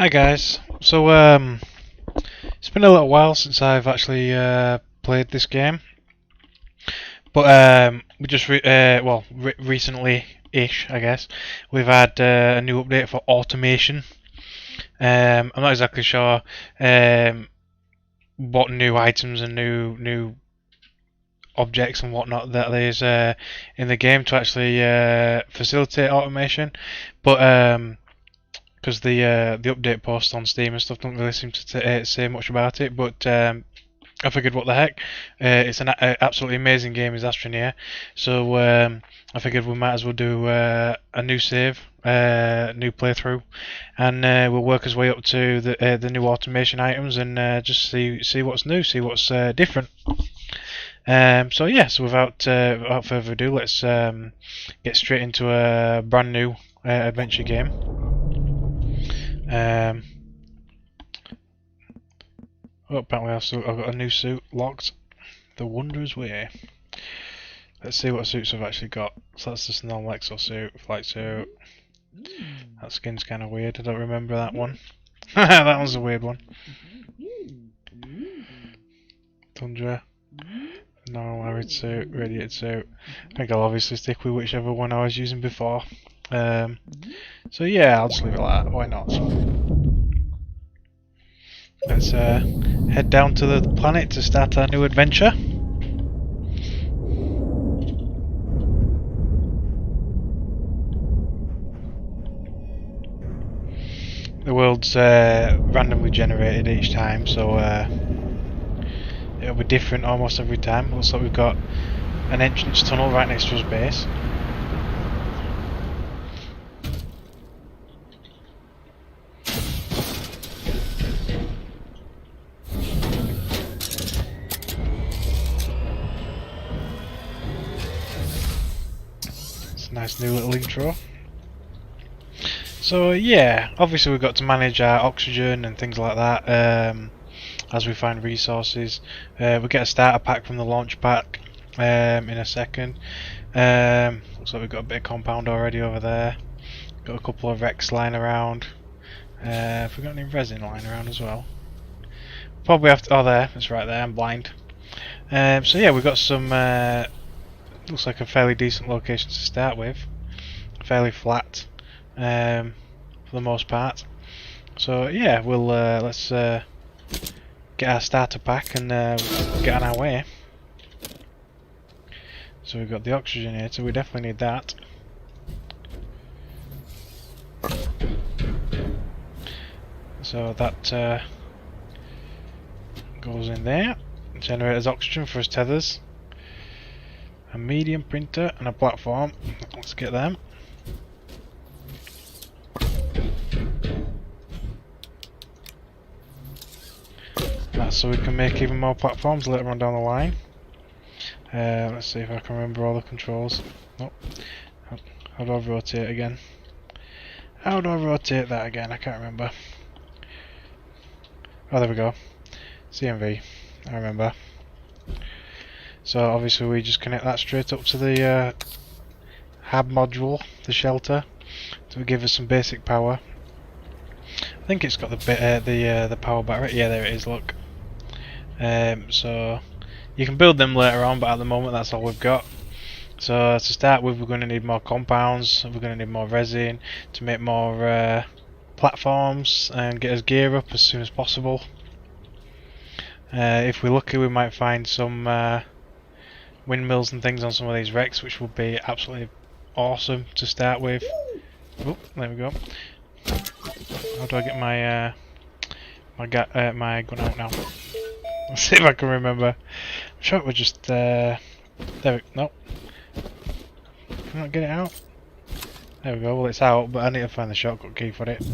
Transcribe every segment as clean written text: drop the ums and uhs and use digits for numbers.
Hi guys. So it's been a little while since I've actually played this game, but we just recently-ish, I guess, we've had a new update for automation. I'm not exactly sure what new items and new objects and whatnot that there's in the game to actually facilitate automation, but because the update post on Steam and stuff don't really seem to say much about it, but I figured, what the heck, it's an absolutely amazing game, is Astroneer, so I figured we might as well do a new save, new playthrough, and we'll work his way up to the new automation items and just see what's new, see what's different. So yeah, so without further ado, let's get straight into a brand new adventure game. Apparently I've got a new suit locked. The Wondrous Way. Let's see what suits I've actually got. So that's just a normal exosuit, flight suit. That skin's kind of weird. I don't remember that one. That one's a weird one. Tundra. Normal arid suit, radiated suit. I think I'll obviously stick with whichever one I was using before. So yeah, I'll just leave it like that. Why not? Let's head down to the planet to start our new adventure. The world's randomly generated each time, so it'll be different almost every time. Looks like we've got an entrance tunnel right next to us base. Nice new little intro. So yeah, obviously we've got to manage our oxygen and things like that as we find resources. We get a starter pack from the launch pack in a second. Looks like we've got a bit of compound already over there. Got a couple of Rex lying around. Have we got any resin lying around as well? Probably have to. Oh, there, it's right there. I'm blind. So yeah, we've got some. Looks like a fairly decent location to start with. Fairly flat, for the most part. So yeah, we'll let's get our starter pack and get on our way. So we've got the oxygen here, so we definitely need that. So that goes in there. Generates oxygen for his tethers. A medium printer and a platform. Let's get them. That's so we can make even more platforms later on down the line. Let's see if I can remember all the controls. Nope. How do I rotate again? How do I rotate that again? I can't remember. Oh, there we go. CMV. I remember. So obviously we just connect that straight up to the hab module, the shelter, to give us some basic power. I think it's got the power battery. Yeah, there it is. Look. So you can build them later on, but at the moment that's all we've got. So to start with, we're going to need more compounds. We're going to need more resin to make more platforms and get us gear up as soon as possible. If we're lucky, we might find some windmills and things on some of these wrecks, which would be absolutely awesome to start with. Oh, there we go. How do I get my my gun out now? Let's see if I can remember. I'm sure it was just there. Nope. Can I not get it out? There we go. Well, it's out, but I need to find the shortcut key for it.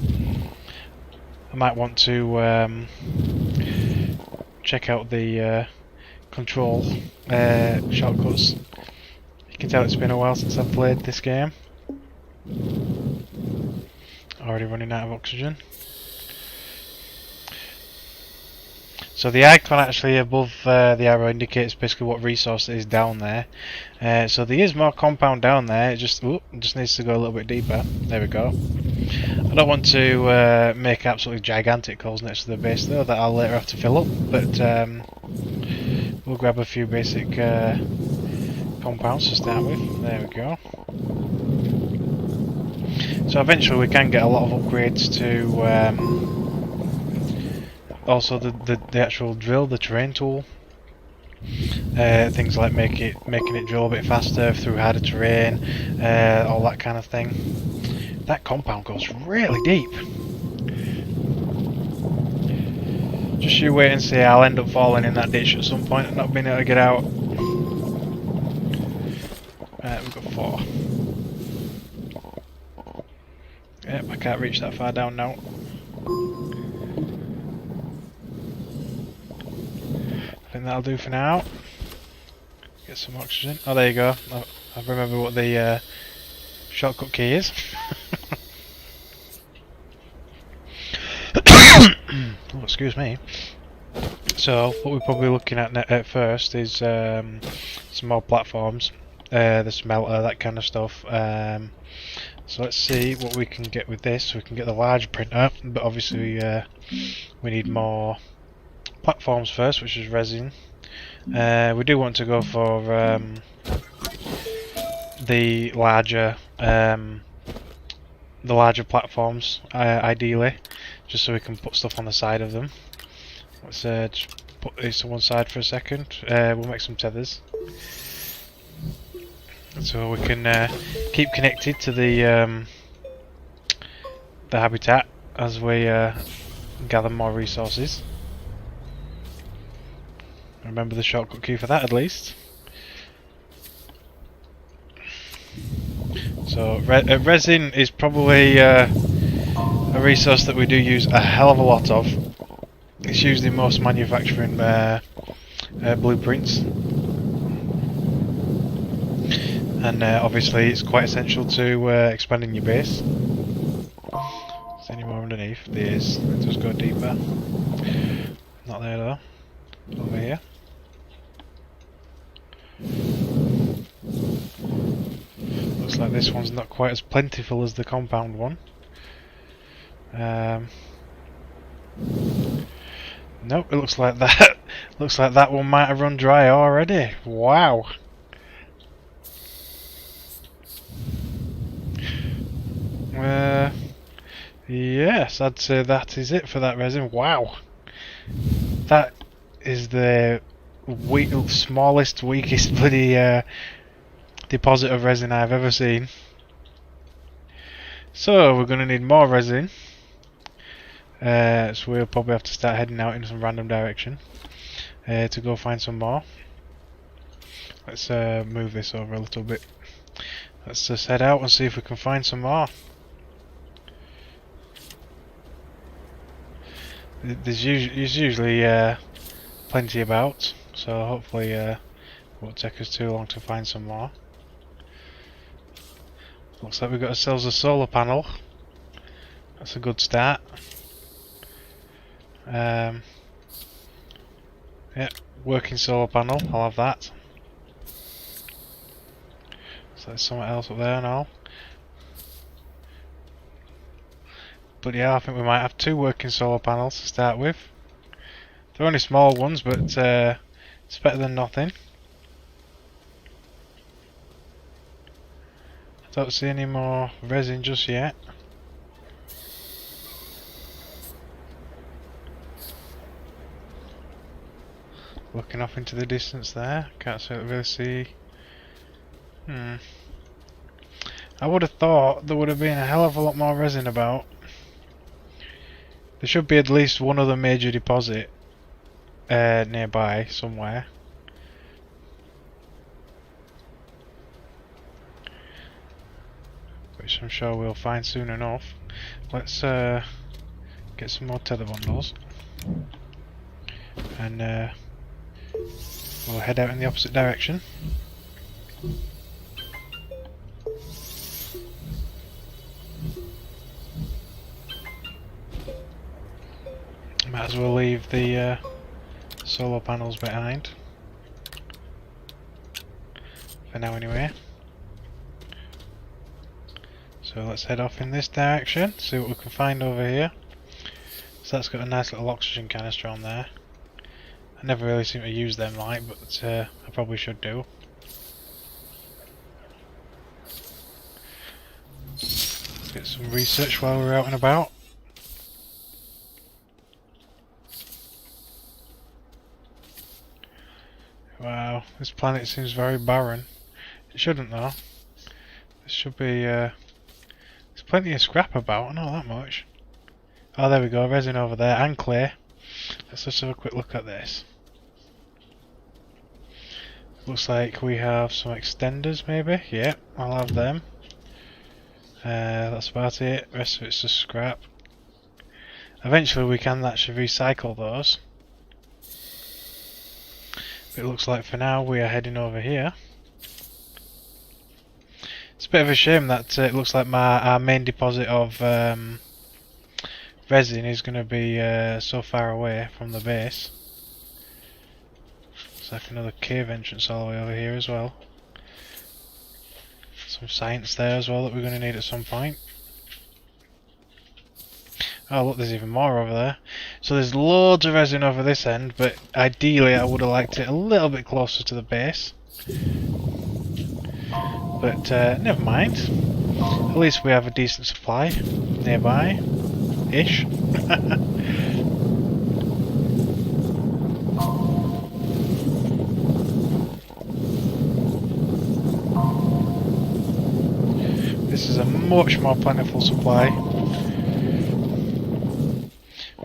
I might want to check out the control shortcuts. You can tell it's been a while since I've played this game. Already running out of oxygen. So the icon actually above the arrow indicates basically what resource is down there. So there is more compound down there. It just needs to go a little bit deeper. There we go. I don't want to make absolutely gigantic holes next to the base though, that I'll later have to fill up, but we'll grab a few basic compounds to start with. There we go. So eventually we can get a lot of upgrades to also the actual drill, the terrain tool. Things like making it drill a bit faster through harder terrain, all that kind of thing. That compound goes really deep. Just you wait and see, I'll end up falling in that ditch at some point and not being able to get out. We've got 4. Yep, I can't reach that far down now. I think that'll do for now. Get some oxygen. Oh, there you go. I remember what the shortcut key is. Oh, excuse me. So, what we're probably looking at first is some more platforms, the smelter, that kind of stuff. So let's see what we can get with this. We can get the large printer, but obviously we need more platforms first, which is resin. We do want to go for the larger platforms, ideally, just so we can put stuff on the side of them. Let's just put these to one side for a second. We'll make some tethers, so we can keep connected to the habitat as we gather more resources. Remember the shortcut key for that at least. So resin is probably a resource that we do use a hell of a lot of. It's used in most manufacturing blueprints, and obviously it's quite essential to expanding your base. Is there any more underneath? There is. Let's just go deeper. Not there though. Over here. Looks like this one's not quite as plentiful as the compound one. Nope, it looks like that. Looks like that one might have run dry already. Wow. Yes, I'd say that is it for that resin. Wow. That is the smallest, weakest bloody deposit of resin I've ever seen. So we're going to need more resin. So we'll probably have to start heading out in some random direction to go find some more. Let's move this over a little bit. Let's just head out and see if we can find some more. There's usually plenty about, so hopefully it won't take us too long to find some more. Looks like we've got ourselves a solar panel. That's a good start. Yeah, working solar panel, I'll have that. So there's something else up there now. But yeah, I think we might have 2 working solar panels to start with. They're only small ones, but it's better than nothing. I don't see any more resin just yet. Looking off into the distance there, can't really see. I would have thought there would have been a hell of a lot more resin about. There should be at least one other major deposit nearby somewhere. Which I'm sure we'll find soon enough. Let's get some more tether bundles. And we'll head out in the opposite direction. Might as well leave the solar panels behind. For now anyway. So So let's head off in this direction, see what we can find over here. So that's got a nice little oxygen canister on there. I never really seem to use them, like, but I probably should do. Let's get some research while we're out and about. Wow, this planet seems very barren. It shouldn't though. There should be, there's plenty of scrap about, not that much. Oh, there we go, resin over there, and clay. Let's just have a quick look at this. Looks like we have some extenders maybe, yeah, I'll have them. That's about it, rest of it's just scrap. Eventually we can actually recycle those. But it looks like for now we are heading over here. It's a bit of a shame that it looks like our main deposit of resin is going to be so far away from the base. It's like another cave entrance all the way over here as well. Some science there as well that we're going to need at some point. Oh look, there's even more over there. So there's loads of resin over this end, but ideally I would have liked it a little bit closer to the base. But never mind. At least we have a decent supply nearby. Ish. This is a much more plentiful supply.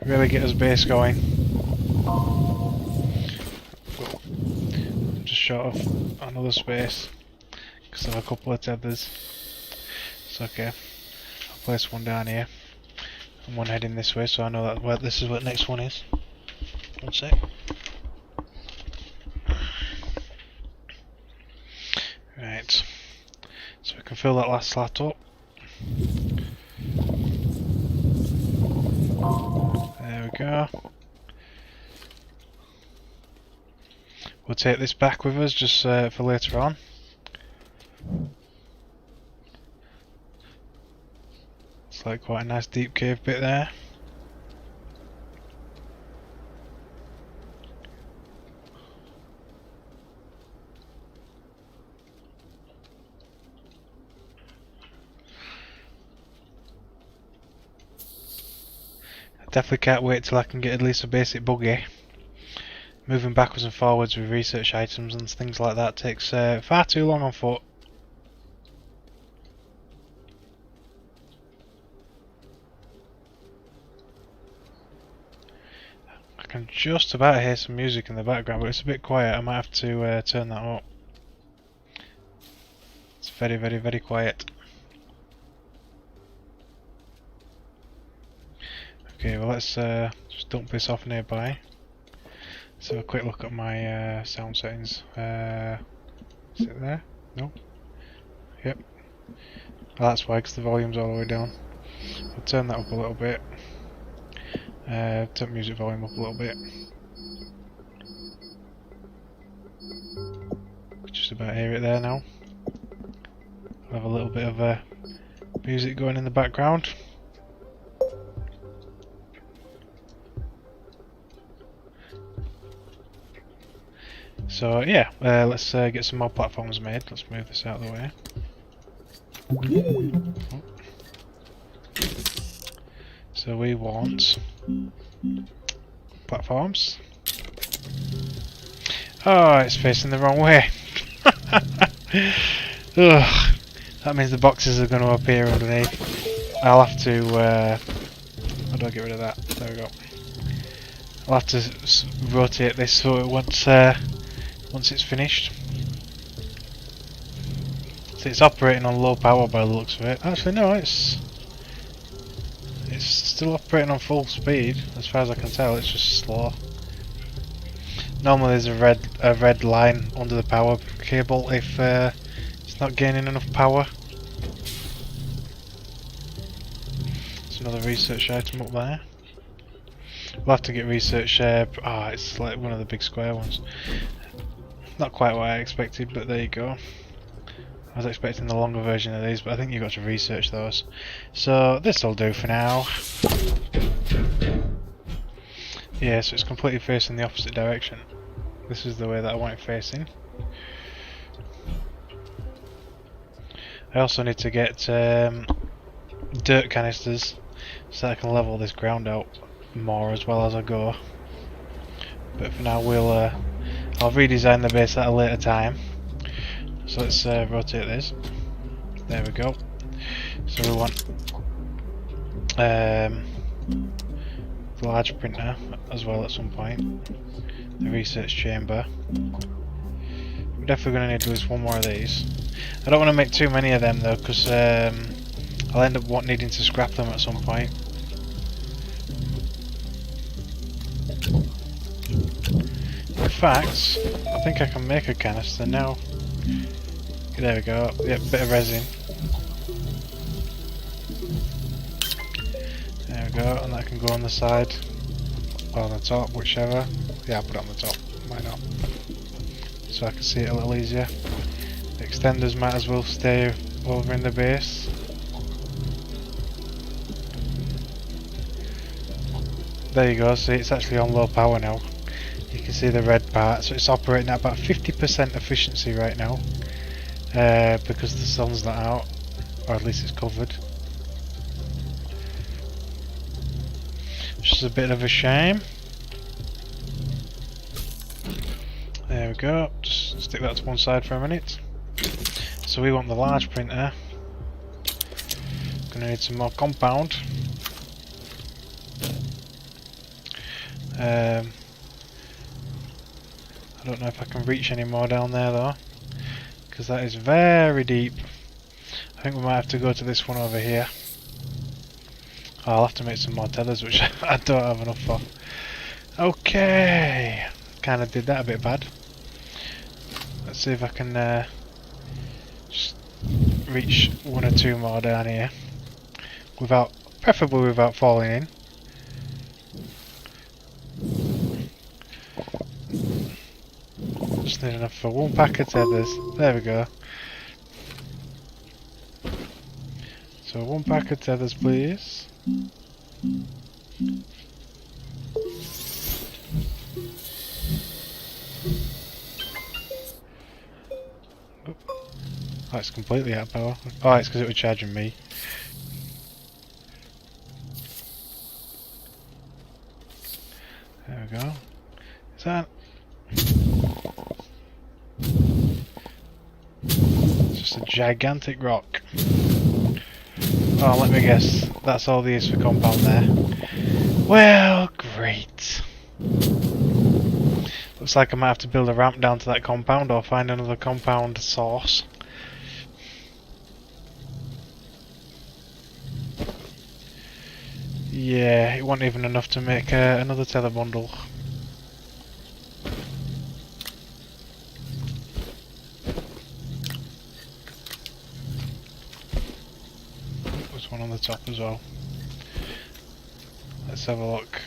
Really get us base going. I'm just short of another space because I have a couple of tethers. It's okay. I'll place one down here and one heading this way, so I know that this is what the next one is. One sec. Right. So we can fill that last slat up. There we go. We'll take this back with us just for later on. It's like quite a nice deep cave bit there. Definitely can't wait till I can get at least a basic buggy. Moving backwards and forwards with research items and things like that takes far too long on foot. I can just about hear some music in the background, but it's a bit quiet. I might have to turn that up. It's very, very, very quiet. Okay, well let's just dump this off nearby. Let's have a quick look at my sound settings. Is it there? No? Yep. Well, that's why, because the volume's all the way down. I'll turn that up a little bit. Turn music volume up a little bit. Just about hear it there now. I'll have a little bit of music going in the background. So yeah, let's get some more platforms made. Let's move this out of the way. So we want platforms. Oh, it's facing the wrong way. Ugh, that means the boxes are going to appear underneath. I'll have to. How do I get rid of that? There we go. I'll have to rotate this so it once it's finished. So it's operating on low power by the looks of it. Actually no, it's still operating on full speed as far as I can tell. It's just slow. Normally there's a red line under the power cable if it's not gaining enough power. There's another research item up there. We'll have to get research. It's like one of the big square ones. Not quite what I expected, but there you go. I was expecting the longer version of these, but I think you've got to research those. So this'll do for now. Yeah, so it's completely facing the opposite direction. This is the way that I want it facing. I also need to get dirt canisters so that I can level this ground out more as well as I go. But for now I'll redesign the base at a later time. So let's rotate this. There we go. So we want the large printer as well at some point. The research chamber. We're definitely going to need at least one more of these. I don't want to make too many of them though, because I'll end up needing to scrap them at some point. In fact, I think I can make a canister now. There we go. Yep, bit of resin. There we go, and that can go on the side or on the top, whichever. Yeah, I'll put it on the top. Why not? So I can see it a little easier. The extenders might as well stay over in the base. There you go, see it's actually on low power now. You can see the red part, so it's operating at about 50% efficiency right now. Because the sun's not out, or at least it's covered. Which is a bit of a shame. There we go, just stick that to one side for a minute. So we want the large printer. Gonna need some more compound. I don't know if I can reach any more down there though, because that is very deep. I think we might have to go to this one over here. Oh, I'll have to make some more tethers, which I don't have enough for. Okay, kind of did that a bit bad. Let's see if I can just reach one or two more down here, preferably without falling in. Just need enough for one pack of tethers. There we go. So one pack of tethers, please. Oh, it's completely out of power. Oh, it's because it was charging me. There we go. Is that... It's just a gigantic rock. Oh, let me guess. That's all there is for compound there. Well, great. Looks like I might have to build a ramp down to that compound or find another compound source. Yeah, it wasn't even enough to make another tether bundle. There's one on the top as well. Let's have a look.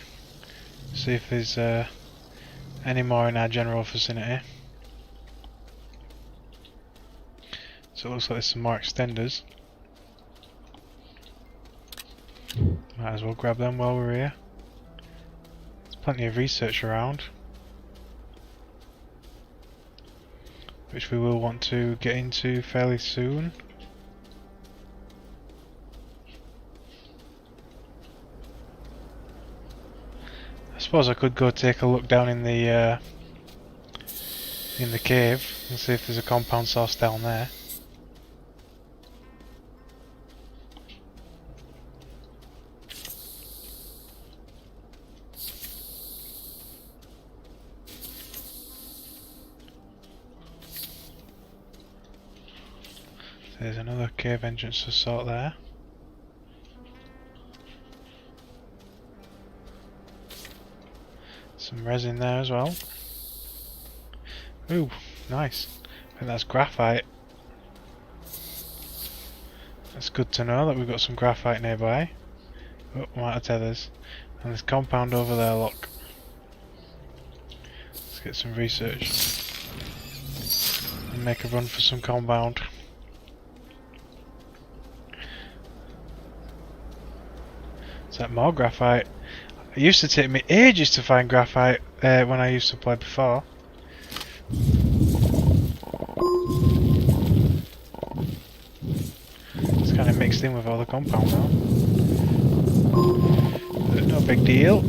See if there's any more in our general vicinity. So it looks like there's some more extenders. Might as well grab them while we're here. There's plenty of research around, which we will want to get into fairly soon. I suppose I could go take a look down in the cave and see if there's a compound source down there. There's another cave entrance to sort there. Some resin there as well. Ooh, nice. I think that's graphite. That's good to know that we've got some graphite nearby. Oh, I'm out of tethers. And there's compound over there, look. Let's get some research. And make a run for some compound. Is that more graphite? It used to take me ages to find graphite when I used to play before. It's kind of mixed in with all the compound now. But no big deal.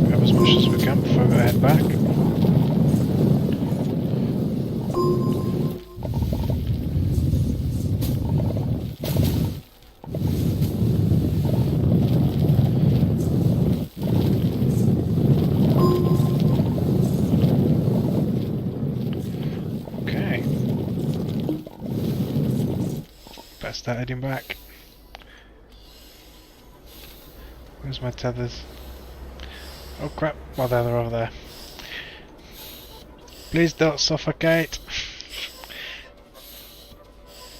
Grab as much as we can before we head back. Start heading back. Where's my tethers? Oh crap, well they're over there. Please don't suffocate.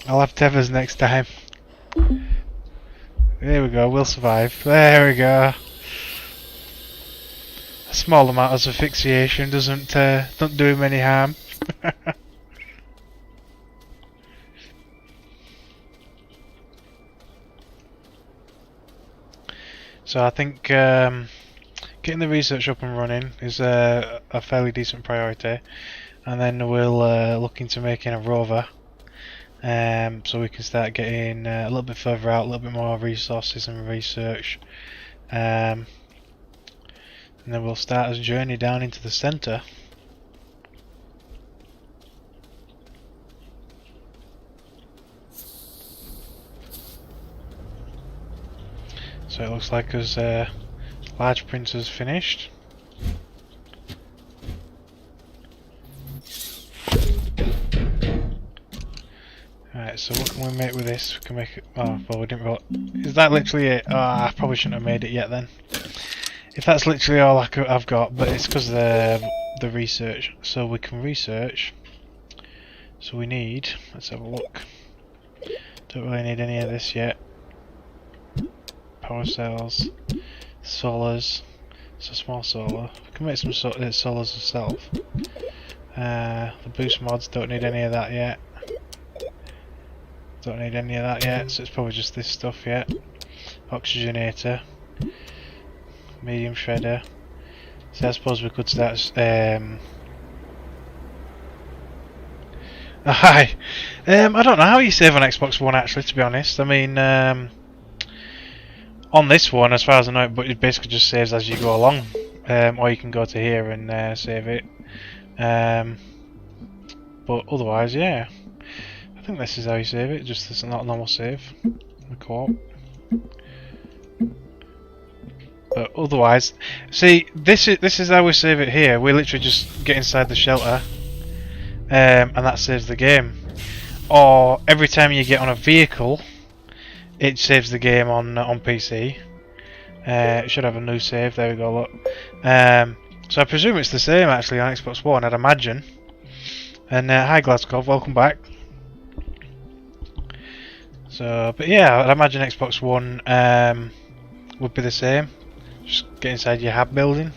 I'll have tethers next time. There we go, we'll survive. There we go. A small amount of asphyxiation don't do him any harm. So I think getting the research up and running is a fairly decent priority, and then we'll look into making a rover, so we can start getting a little bit further out, a little bit more resources and research, and then we'll start a journey down into the centre. So it looks like as large printer's finished. Alright, so what can we make with this? We can make it. Oh, well, we didn't roll. Is that literally it? Oh, I probably shouldn't have made it yet then. If that's literally all I've got, but it's because of the research. So we can research. So we need. Let's have a look. Don't really need any of this yet. Power cells, solars. It's a small solar. We can make some solars ourselves. The boost mods don't need any of that yet. Don't need any of that yet, so it's probably just this stuff yet. Oxygenator, medium shredder. So I suppose we could start. Hi. I don't know how you save on Xbox One actually, to be honest. I mean, on this one, as far as I know, but it basically just saves as you go along, or you can go to here and save it. But otherwise, yeah, I think this is how you save it. Just it's not a normal save. The co-op. But otherwise, see, this is how we save it here. We literally just get inside the shelter, and that saves the game. Or every time you get on a vehicle, it saves the game on PC. It should have a new save. There we go. Look. So I presume it's the same actually on Xbox One. I'd imagine. And hi Glasgow, welcome back. So, but yeah, I'd imagine Xbox One would be the same. Just get inside your hab building.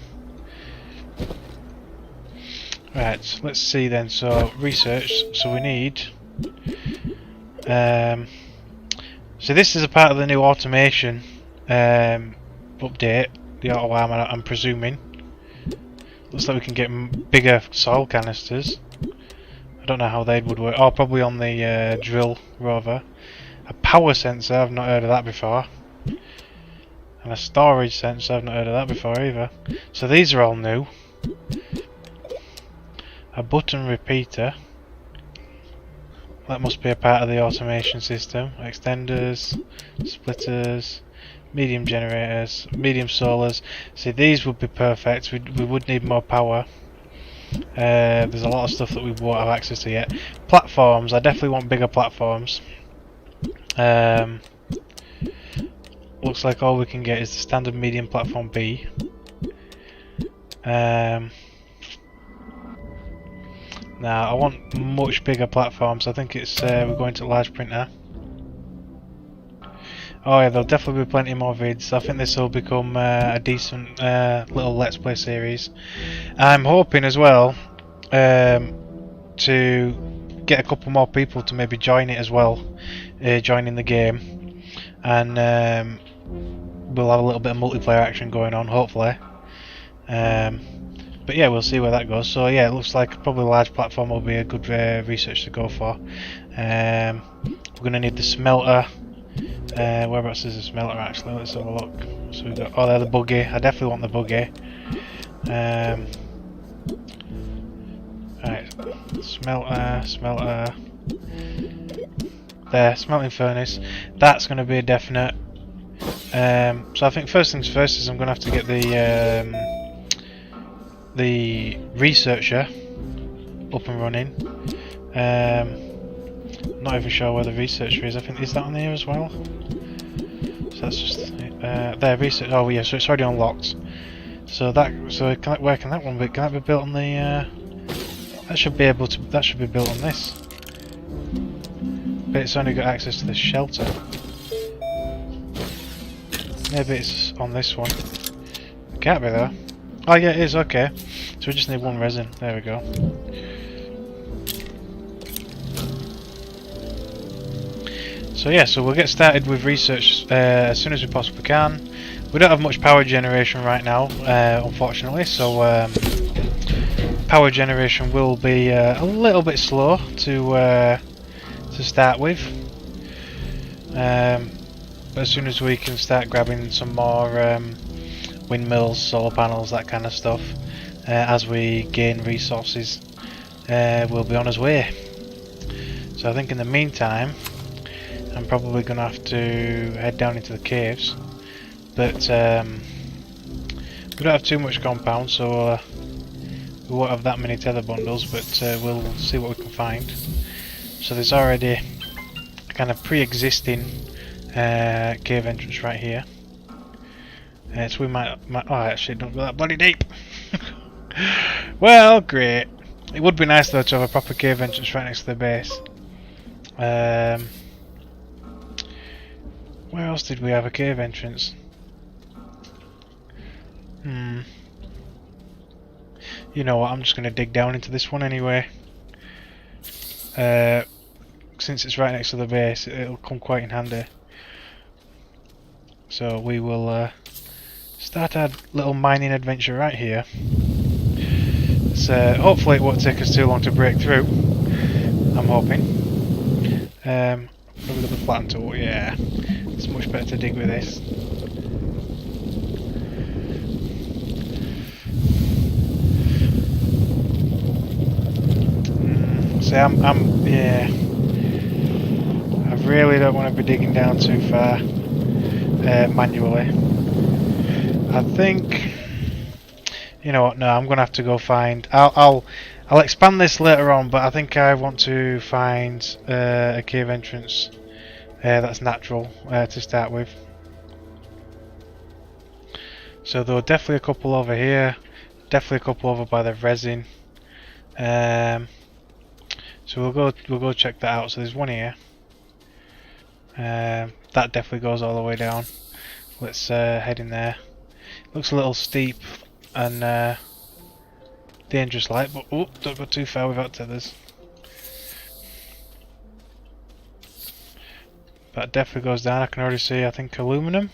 Right, let's see then. So research. So we need. So this is a part of the new automation update. The auto armor, I'm presuming. Looks like we can get bigger soil canisters. I don't know how they would work. Oh, probably on the drill rover. A power sensor, I've not heard of that before. And a storage sensor, I've not heard of that before either. So these are all new. A button repeater. That must be a part of the automation system. Extenders, splitters, medium generators, medium solars. See, these would be perfect. We would need more power. There's a lot of stuff that we won't have access to yet. Platforms, I definitely want bigger platforms. Looks like all we can get is the standard medium platform B. Now I want much bigger platforms. I think it's we're going to large printer. Oh yeah, there'll definitely be plenty more vids. I think this will become a decent little Let's Play series. I'm hoping as well to get a couple more people to maybe join it as well, joining the game, and we'll have a little bit of multiplayer action going on, hopefully. But yeah, we'll see where that goes. So yeah, it looks like probably a large platform will be a good research to go for. We're going to need the smelter. Whereabouts is the smelter actually? Let's have a look. So we've got, oh, there, the buggy. I definitely want the buggy. Right, smelter. There, smelting furnace. That's going to be a definite. So I think first things first is I'm going to have to get the researcher up and running. Not even sure where the researcher is. I think, is that on here as well? So that's just there. Research. Oh yeah, so it's already unlocked. So that. So where can that one be? Can that be built on the? That should be able to. That should be built on this. But it's only got access to the shelter. Maybe it's on this one. It can't be though. Oh yeah, it is. Okay. So we just need one resin. There we go. So yeah, so we'll get started with research as soon as we possibly can. We don't have much power generation right now, unfortunately, so power generation will be a little bit slow to start with. But as soon as we can start grabbing some more windmills, solar panels, that kind of stuff, as we gain resources, we'll be on his way. So I think in the meantime, I'm probably going to have to head down into the caves, but we don't have too much compound, so we won't have that many tether bundles, but we'll see what we can find. So there's already a kind of pre-existing cave entrance right here. So we might oh, actually don't go that bloody deep. Well, great. It would be nice though to have a proper cave entrance right next to the base. Where else did we have a cave entrance? You know what, I'm just going to dig down into this one anyway. Since it's right next to the base, it'll come quite in handy. So we will start our little mining adventure right here. So hopefully it won't take us too long to break through. I'm hoping. Probably got the flatten tool, yeah. It's much better to dig with this. See, yeah. I really don't want to be digging down too far manually. I think, you know what? No, I'm gonna have to go find. I'll expand this later on, but I think I want to find a cave entrance that's natural to start with. So there are definitely a couple over here, definitely a couple over by the resin. So we'll go check that out. So there's one here. That definitely goes all the way down. Let's head in there. Looks a little steep and dangerous like, but oh, don't go too far without tethers. That definitely goes down. I can already see, I think, aluminum.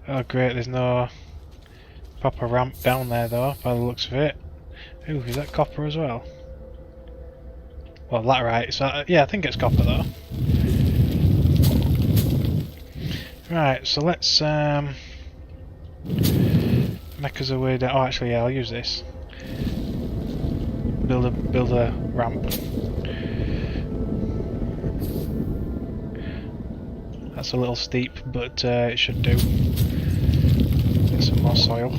Oh great, there's no proper ramp down there though, by the looks of it. Ooh, is that copper as well? Well, laterite, so yeah, I think it's copper though. Right, so let's make us a way down. Oh, actually, yeah, I'll use this. Build a ramp. That's a little steep, but it should do. Get some more soil.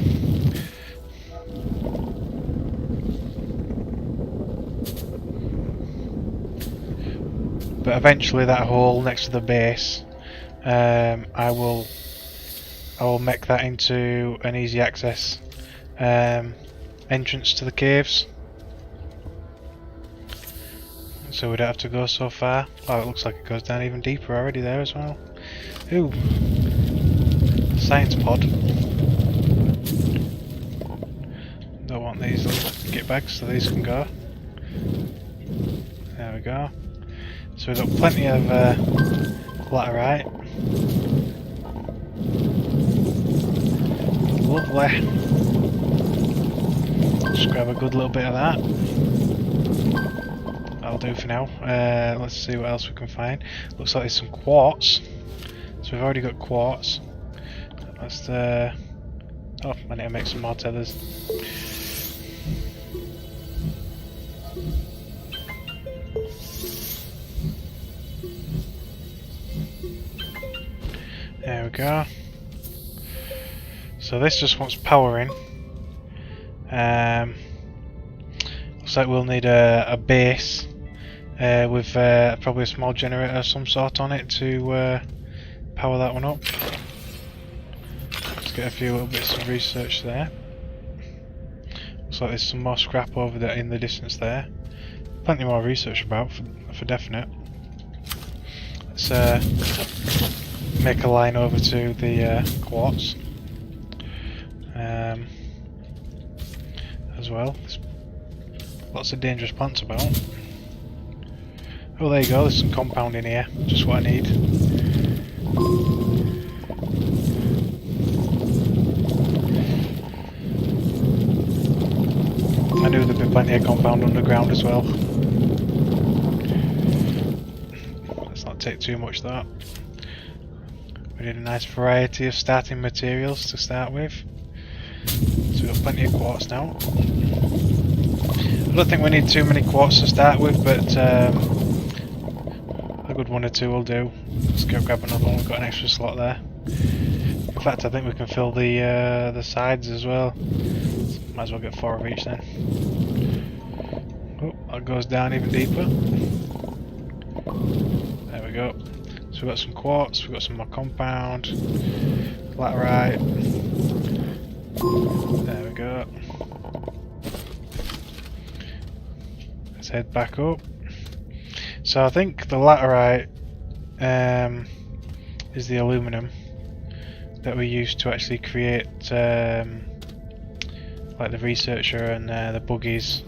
But eventually, that hole next to the base, I will make that into an easy access entrance to the caves. So we don't have to go so far. Oh, it looks like it goes down even deeper already there as well. Ooh, science pod. Don't want these little get bags, so these can go. go. So we've got plenty of laterite. Lovely. Just grab a good little bit of that. That'll do for now. Let's see what else we can find. Looks like there's some quartz. So we've already got quartz. Let's oh, I need to make some more tethers. There we go. So this just wants powering. Looks like we'll need a base with probably a small generator of some sort on it to power that one up. Let's get a few little bits of research there. Looks like there's some more scrap over there in the distance there. Plenty more research about for definite. Let's make a line over to the quartz as well. There's lots of dangerous plants about. Oh, there you go, there's some compound in here, just what I need. I knew there'd be plenty of compound underground as well. Let's not take too much of that. We need a nice variety of starting materials to start with. So we've got plenty of quartz now. I don't think we need too many quartz to start with, but a good one or two will do. Let's go grab another one, we've got an extra slot there. In fact, I think we can fill the sides as well. Might as well get 4 of each then. Oh, that goes down even deeper. There we go. So we've got some quartz, we've got some more compound, laterite. There we go. Let's head back up. So I think the laterite is the aluminum that we use to actually create like the researcher and the buggies.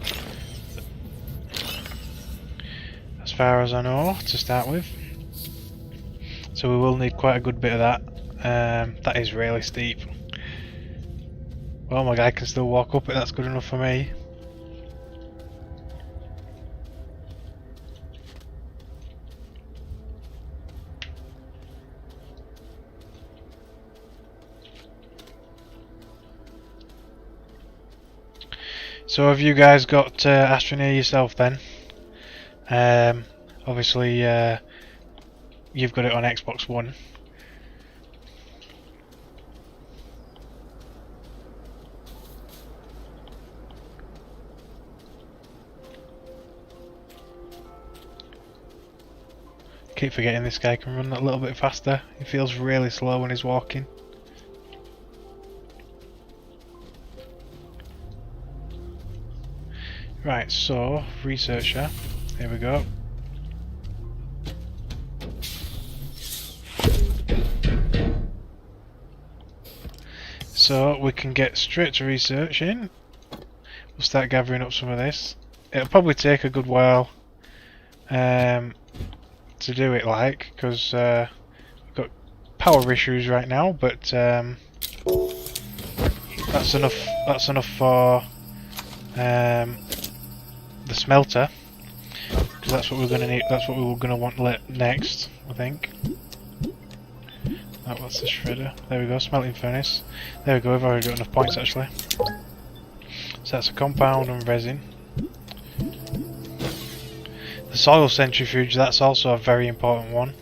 As far as I know, to start with. So we will need quite a good bit of that. That is really steep. Well, my guy can still walk up it, that's good enough for me. So have you guys got Astroneer yourself then? Obviously you've got it on Xbox One. Keep forgetting this guy can run that little bit faster. He feels really slow when he's walking. Right, so researcher, here we go. So we can get straight to researching. We'll start gathering up some of this. It'll probably take a good while to do it, like, because we've got power issues right now, but that's enough. That's enough for the smelter, because that's what we're going to need. That's what we were going to want next, I think. Oh, that's the shredder. There we go, smelting furnace. There we go, we've already got enough points actually. So that's a compound and resin. The soil centrifuge, that's also a very important one.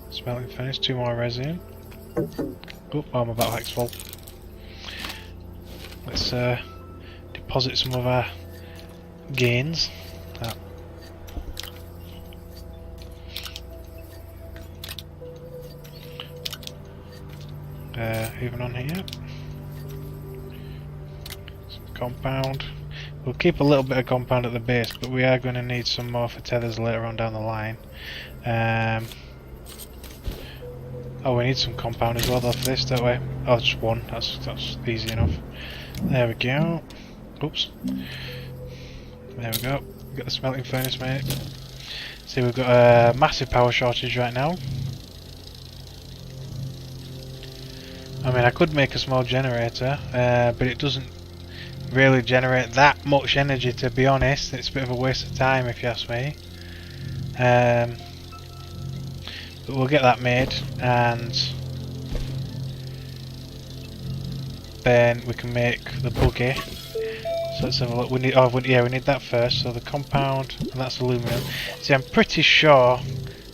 Smelting furnace, 2 more resin. Oh, my backpack's full. Let's deposit some of our gains. Even on here. Some compound. We'll keep a little bit of compound at the base, but we are going to need some more for tethers later on down the line. Oh, we need some compound as well though for this, don't we? Oh, just one. That's easy enough. There we go. Oops. There we go. We've got the smelting furnace, mate. See, we've got a massive power shortage right now. I mean, I could make a small generator, but it doesn't really generate that much energy, to be honest. It's a bit of a waste of time, if you ask me. But we'll get that made, and then we can make the buggy. So let's have a look. We need, we need that first. So the compound, and that's aluminum. See, I'm pretty sure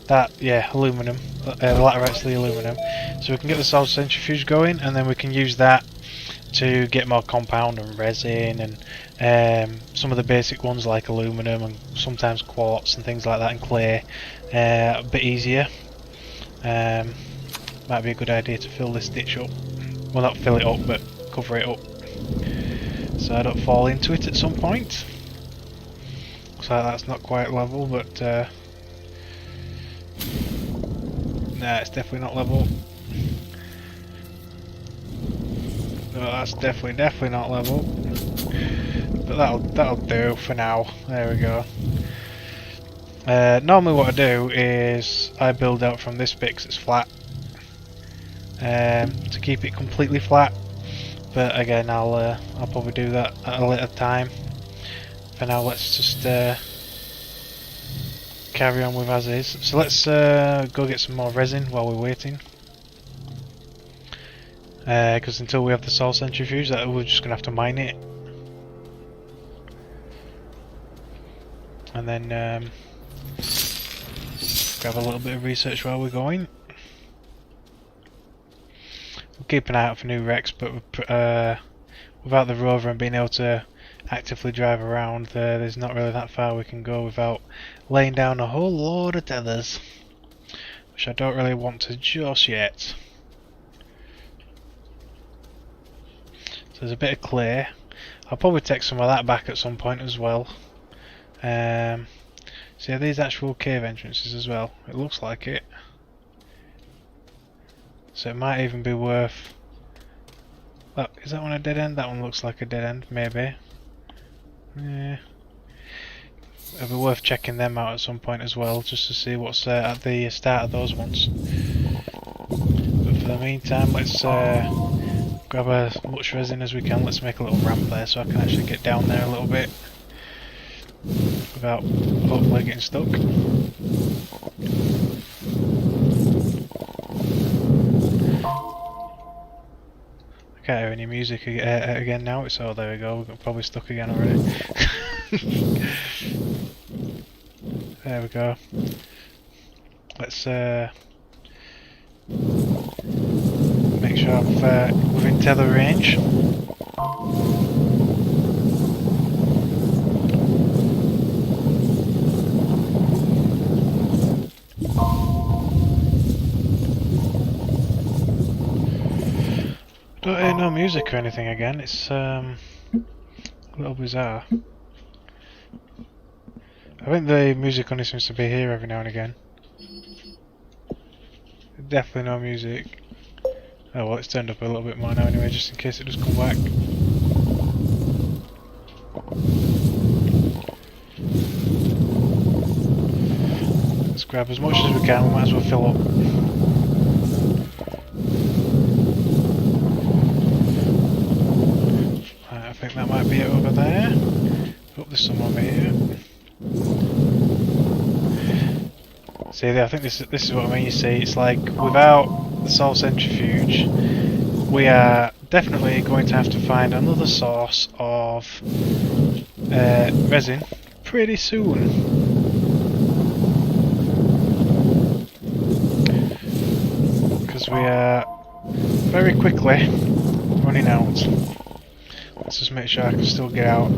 that, yeah, aluminum. The laterite's the aluminum. So we can get the solar centrifuge going, and then we can use that to get more compound and resin and some of the basic ones like aluminum and sometimes quartz and things like that, and clay a bit easier. Might be a good idea to fill this ditch up. Well, not fill it up, but cover it up so I don't fall into it at some point. Looks like that's not quite level, but nah, it's definitely not level. No, that's definitely not level. But that'll do for now. There we go. Normally what I do is I build out from this bit 'cause it's flat, to keep it completely flat. But again, I'll probably do that at a later time. For now, let's just carry on with as is. So let's go get some more resin while we're waiting. Because until we have the solar centrifuge, we're just gonna have to mine it. And then grab a little bit of research while we're going. We'll keep an eye out for new wrecks, but without the rover and being able to actively drive around, there's not really that far we can go without laying down a whole load of tethers, which I don't really want to just yet. So there's a bit of clay. I'll probably take some of that back at some point as well. So yeah, these actual cave entrances as well. It looks like it. So it might even be worth... Look, is that one a dead end? That one looks like a dead end, maybe. Yeah. It'll be worth checking them out at some point as well, just to see what's at the start of those ones. But for the meantime, let's grab as much resin as we can. Let's make a little ramp there so I can actually get down there a little bit without hopefully getting stuck. I can't hear any music again now. It's oh, there we go. We're probably stuck again already. There we go. Let's make sure I'm within tether range. Don't hear no music or anything again. It's a little bizarre. I think the music only seems to be here every now and again. Definitely no music. Oh well, it's turned up a little bit more now anyway, just in case it does come back. Let's grab as much as we can, we might as well fill up. Right, I think that might be it over there. Oh, there's some over here. See, I think this is what I mean. You see, it's like without the solar centrifuge, we are definitely going to have to find another source of resin pretty soon. Because we are very quickly running out. Let's just make sure I can still get out.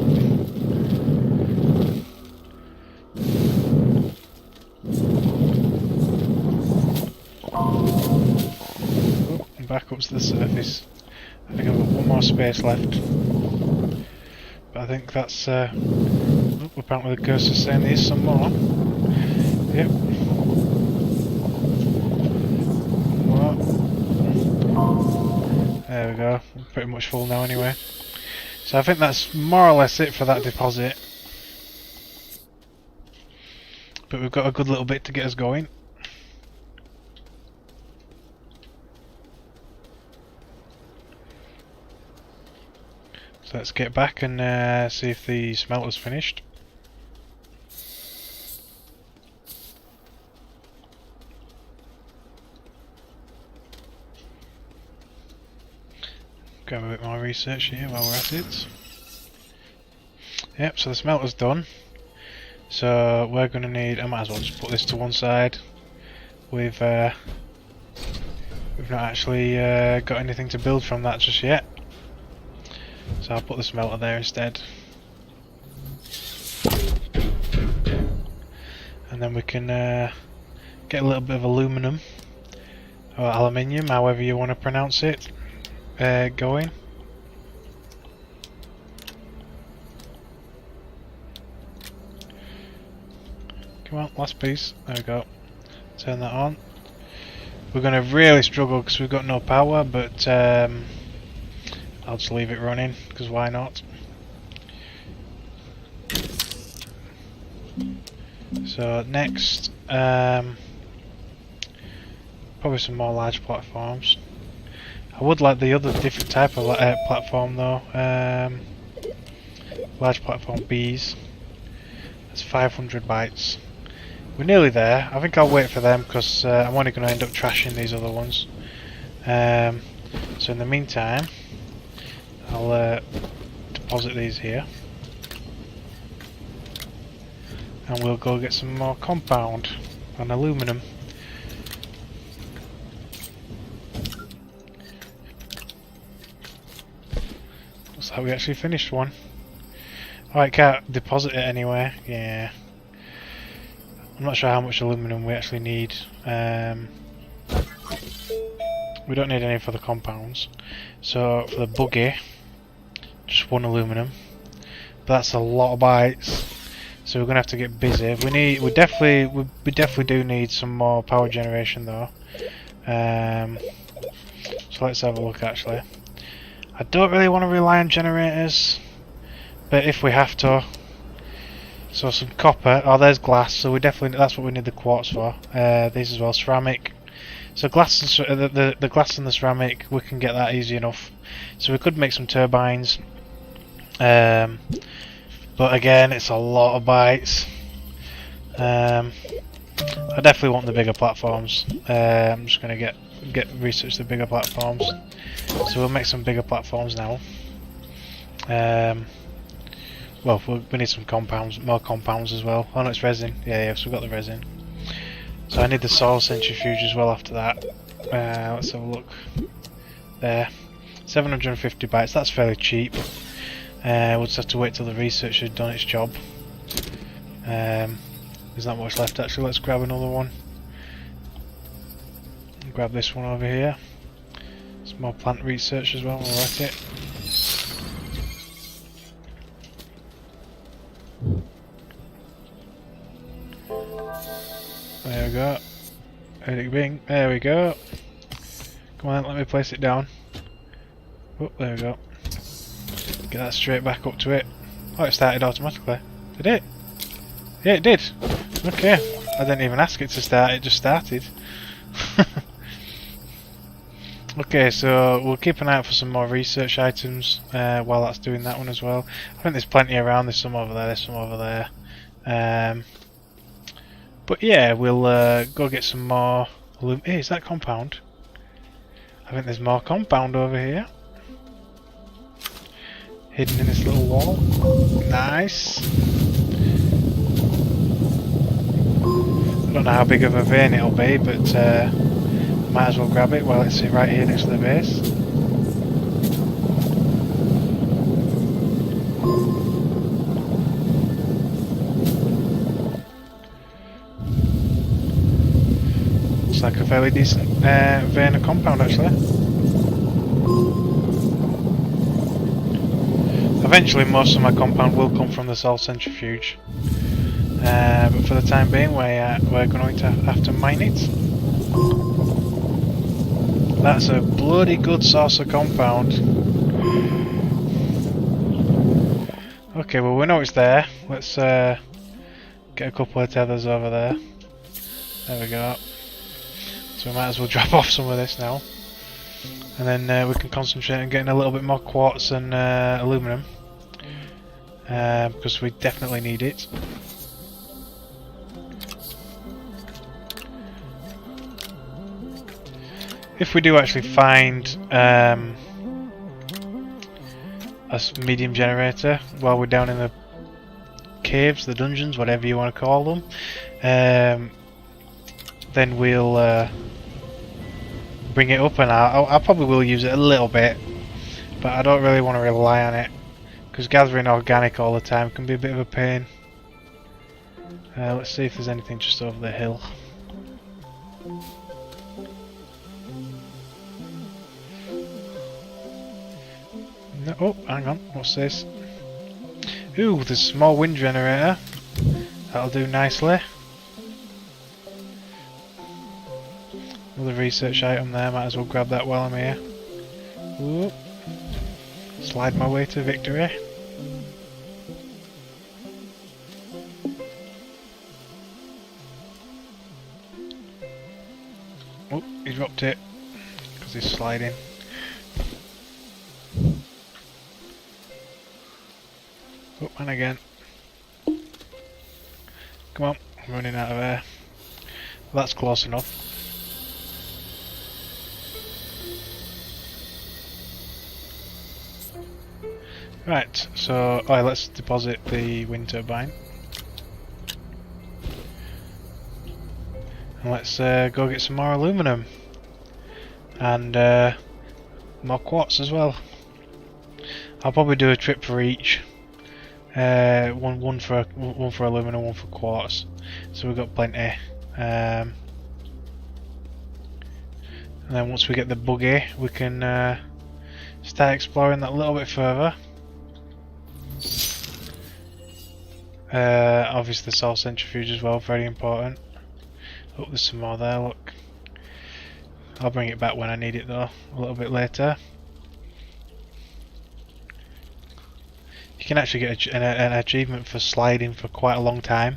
Back up to the surface. I think I've got one more space left. But I think that's... apparently the cursor's saying there's some more. Yep. More. There we go. I'm pretty much full now anyway. So I think that's more or less it for that deposit. But we've got a good little bit to get us going. So let's get back and see if the smelter's finished. Grab a bit more research here while we're at it. Yep, so the smelter's done. So we're going to need, I might as well just put this to one side. We've not actually got anything to build from that just yet. So I'll put the smelter there instead. And then we can get a little bit of aluminum, or aluminium, however you want to pronounce it, going. Come on, last piece. There we go. Turn that on. We're going to really struggle because we've got no power, but I'll just leave it running because why not? So next, probably some more large platforms. I would like the other different type of platform though. Large platform Bs. That's 500 bytes. We're nearly there. I think I'll wait for them because I'm only going to end up trashing these other ones. So in the meantime, I'll deposit these here. And we'll go get some more compound and aluminum. Looks like we actually finished one. Oh, I can't deposit it anywhere. Yeah. I'm not sure how much aluminum we actually need. We don't need any for the compounds. So for the buggy, just one aluminum. But that's a lot of bytes. So we're gonna have to get busy. We definitely do need some more power generation though. So let's have a look actually. I don't really want to rely on generators, but if we have to. So some copper. Oh, there's glass. So we definitely, that's what we need the quartz for. These as well, ceramic. So glass and the glass and the ceramic, we can get that easy enough. So we could make some turbines. But again, it's a lot of bytes. I definitely want the bigger platforms. I'm just gonna get research the bigger platforms. So we'll make some bigger platforms now. Well, we need some compounds, more compounds as well. Oh no, it's resin. Yeah, so we've got the resin. So I need the soil centrifuge as well after that. Let's have a look. There. 750 bytes, that's fairly cheap. We'll just have to wait till the research has done its job. There's not much left actually, let's grab another one. Grab this one over here. Some more plant research as well while we're at it. There we go. Bing. There we go. Come on, let me place it down. Oh, there we go. Get that straight back up to it. Oh, it started automatically. Did it? Yeah, it did. Okay. I didn't even ask it to start, it just started. Okay, so we'll keep an eye out for some more research items while that's doing that one as well. I think there's plenty around, there's some over there, there's some over there. But yeah, we'll go get some more. Hey, is that compound? I think there's more compound over here. Hidden in this little wall. Nice. I don't know how big of a vein it'll be, but might as well grab it while it's right here next to the base. Looks like a fairly decent vein of compound actually. Eventually most of my compound will come from the soil centrifuge, but for the time being we're going to have to mine it. That's a bloody good source of compound. Okay, well we know it's there. Let's get a couple of tethers over there. There we go. So we might as well drop off some of this now. And then we can concentrate on getting a little bit more quartz and aluminum. Because we definitely need it. If we do actually find a medium generator while we're down in the caves, the dungeons, whatever you want to call them, then we'll bring it up, and I probably will use it a little bit, but I don't really want to rely on it because gathering organic all the time can be a bit of a pain. Let's see if there's anything just over the hill. No, oh, hang on, what's this? Ooh, there's a small wind generator. That'll do nicely. Another research item there, might as well grab that while I'm here. Ooh. Slide my way to victory. Oh, he dropped it because he's sliding. Oh, and again. Come on, I'm running out of air. Well, that's close enough. Right, so let's deposit the wind turbine. And let's go get some more aluminum. And more quartz as well. I'll probably do a trip for each. One for aluminum, one for quartz. So we've got plenty. And then once we get the buggy, we can start exploring that a little bit further. Obviously the soul centrifuge as well, very important. Oh, there's some more there, look. I'll bring it back when I need it though, a little bit later. You can actually get an achievement for sliding for quite a long time.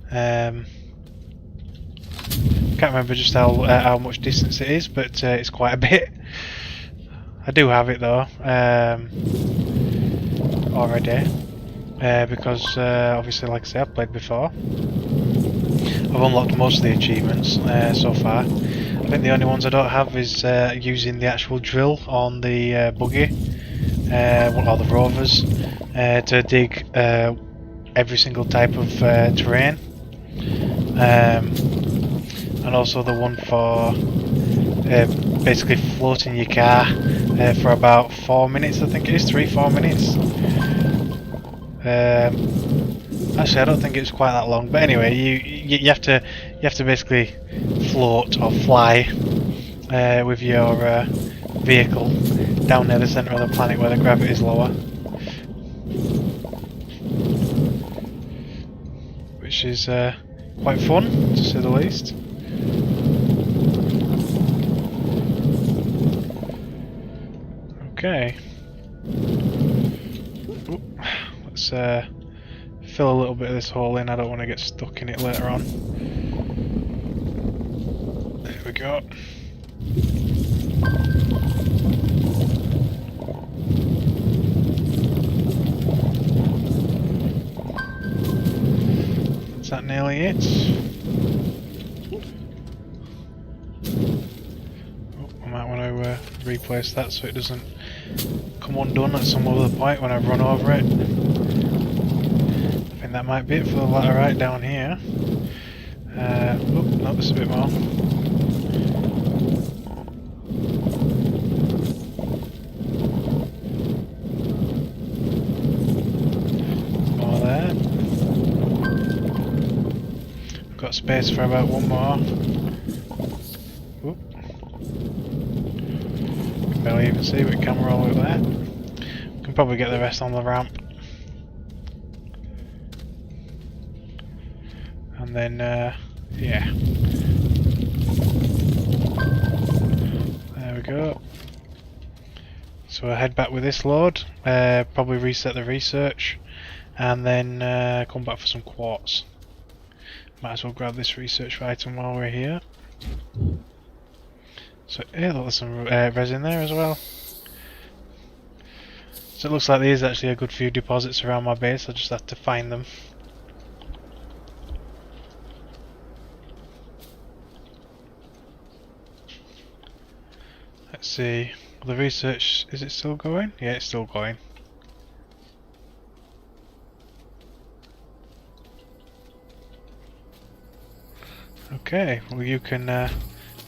Can't remember just how much distance it is, but it's quite a bit. I do have it though, already. Because obviously, like I say, I've played before. I've unlocked most of the achievements so far. I think the only ones I don't have is using the actual drill on the buggy, or the rovers, to dig every single type of terrain. And also the one for basically floating your car for about 4 minutes, I think it is, 3-4 minutes. Actually, I don't think it's quite that long, but anyway, you have to basically float or fly with your vehicle down near the centre of the planet where the gravity is lower, which is quite fun to say the least. Okay. Ooh, let's fill a little bit of this hole in. I don't want to get stuck in it later on. There we go. Is that nearly it? Oh, I might want to replace that so it doesn't come undone at some other point when I run over it. I think that might be it for the laterite down here. Oh, no, there's a bit more. More there. Got space for about one more. Oop. Can barely even see with camera all over there. Can probably get the rest on the ramp. And then, yeah. There we go. So I'll head back with this load, probably reset the research, and then come back for some quartz. Might as well grab this research item while we're here. So yeah, there's some resin there as well. So it looks like there's actually a good few deposits around my base. I just have to find them. Let's see. The research, is it still going? Yeah, it's still going. Okay, well you can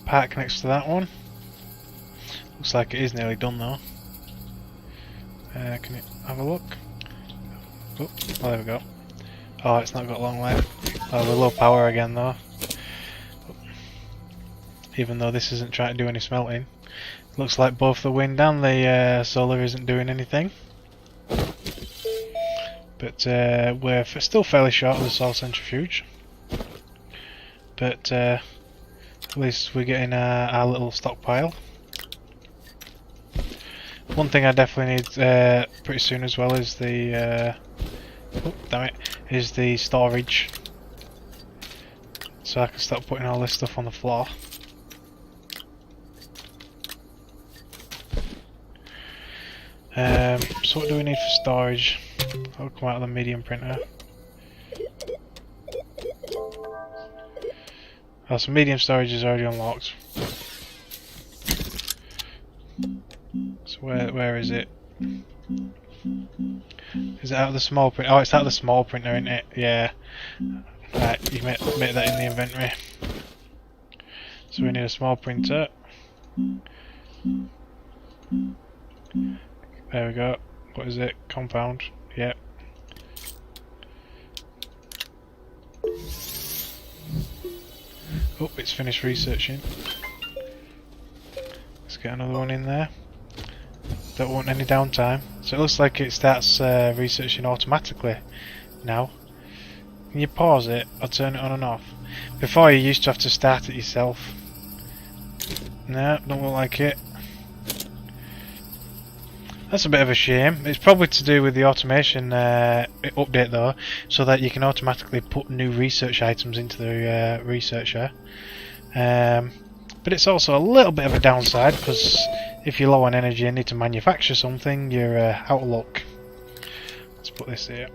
park next to that one. Looks like it is nearly done though. Can you have a look? Oh, well, there we go. Oh, it's not got long left. Oh, we're low power again though. Even though this isn't trying to do any smelting. Looks like both the wind and the solar isn't doing anything. But we're still fairly short of the solar centrifuge. But at least we're getting our little stockpile. One thing I definitely need pretty soon as well is the oh, damn it, is the storage. So I can start putting all this stuff on the floor. So what do we need for storage? That'll come out of the medium printer. Oh, so medium storage is already unlocked. So where is it? Is it out of the small print? Oh, it's out of the small printer, isn't it? Yeah. Right, you make that in the inventory. So we need a small printer. There we go. What is it? Compound. Yep. Oh, it's finished researching. Let's get another one in there. Don't want any downtime. So it looks like it starts researching automatically now. Can you pause it or turn it on and off? Before you used to have to start it yourself. No, don't look like it. That's a bit of a shame. It's probably to do with the automation update though, so that you can automatically put new research items into the researcher. But it's also a little bit of a downside, because if you're low on energy and need to manufacture something, you're out of luck. Let's put this here.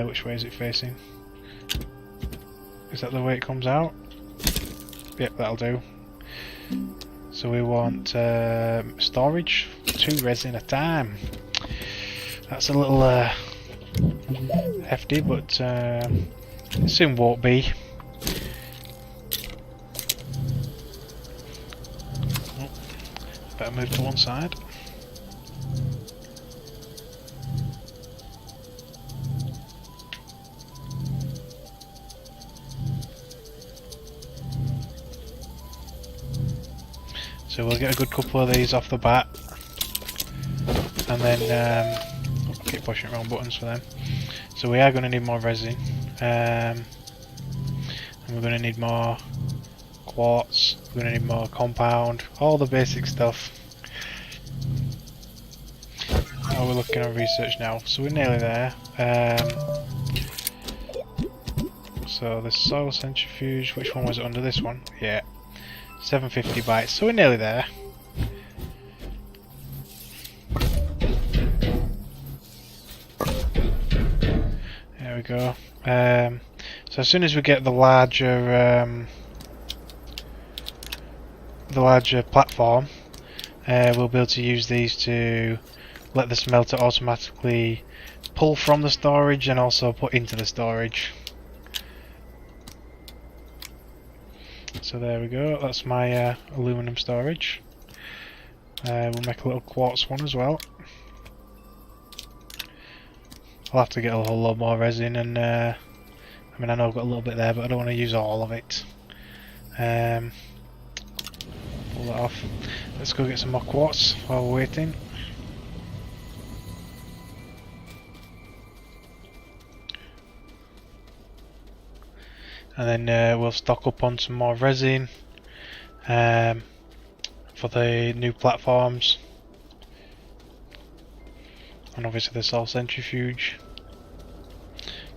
Which way is it facing? Is that the way it comes out? Yep, that'll do. So we want storage, 2 resin at a time. That's a little hefty, but it soon won't be. Oh, better move to one side. So we'll get a good couple of these off the bat, and then I keep pushing wrong buttons for them. So we are going to need more resin, and we're going to need more quartz. We're going to need more compound, all the basic stuff. Oh, we're looking at research now, so we're nearly there. So the solar centrifuge, which one was it under this one? Yeah. 750 bytes, so we're nearly there. There we go. So as soon as we get the larger platform, we'll be able to use these to let the smelter automatically pull from the storage and also put into the storage. So there we go, that's my aluminum storage. We'll make a little quartz one as well. I'll have to get a whole lot more resin, and I mean, I know I've got a little bit there, but I don't want to use all of it. Pull that off. Let's go get some more quartz while we're waiting. And then we'll stock up on some more resin for the new platforms. and obviously the soul centrifuge.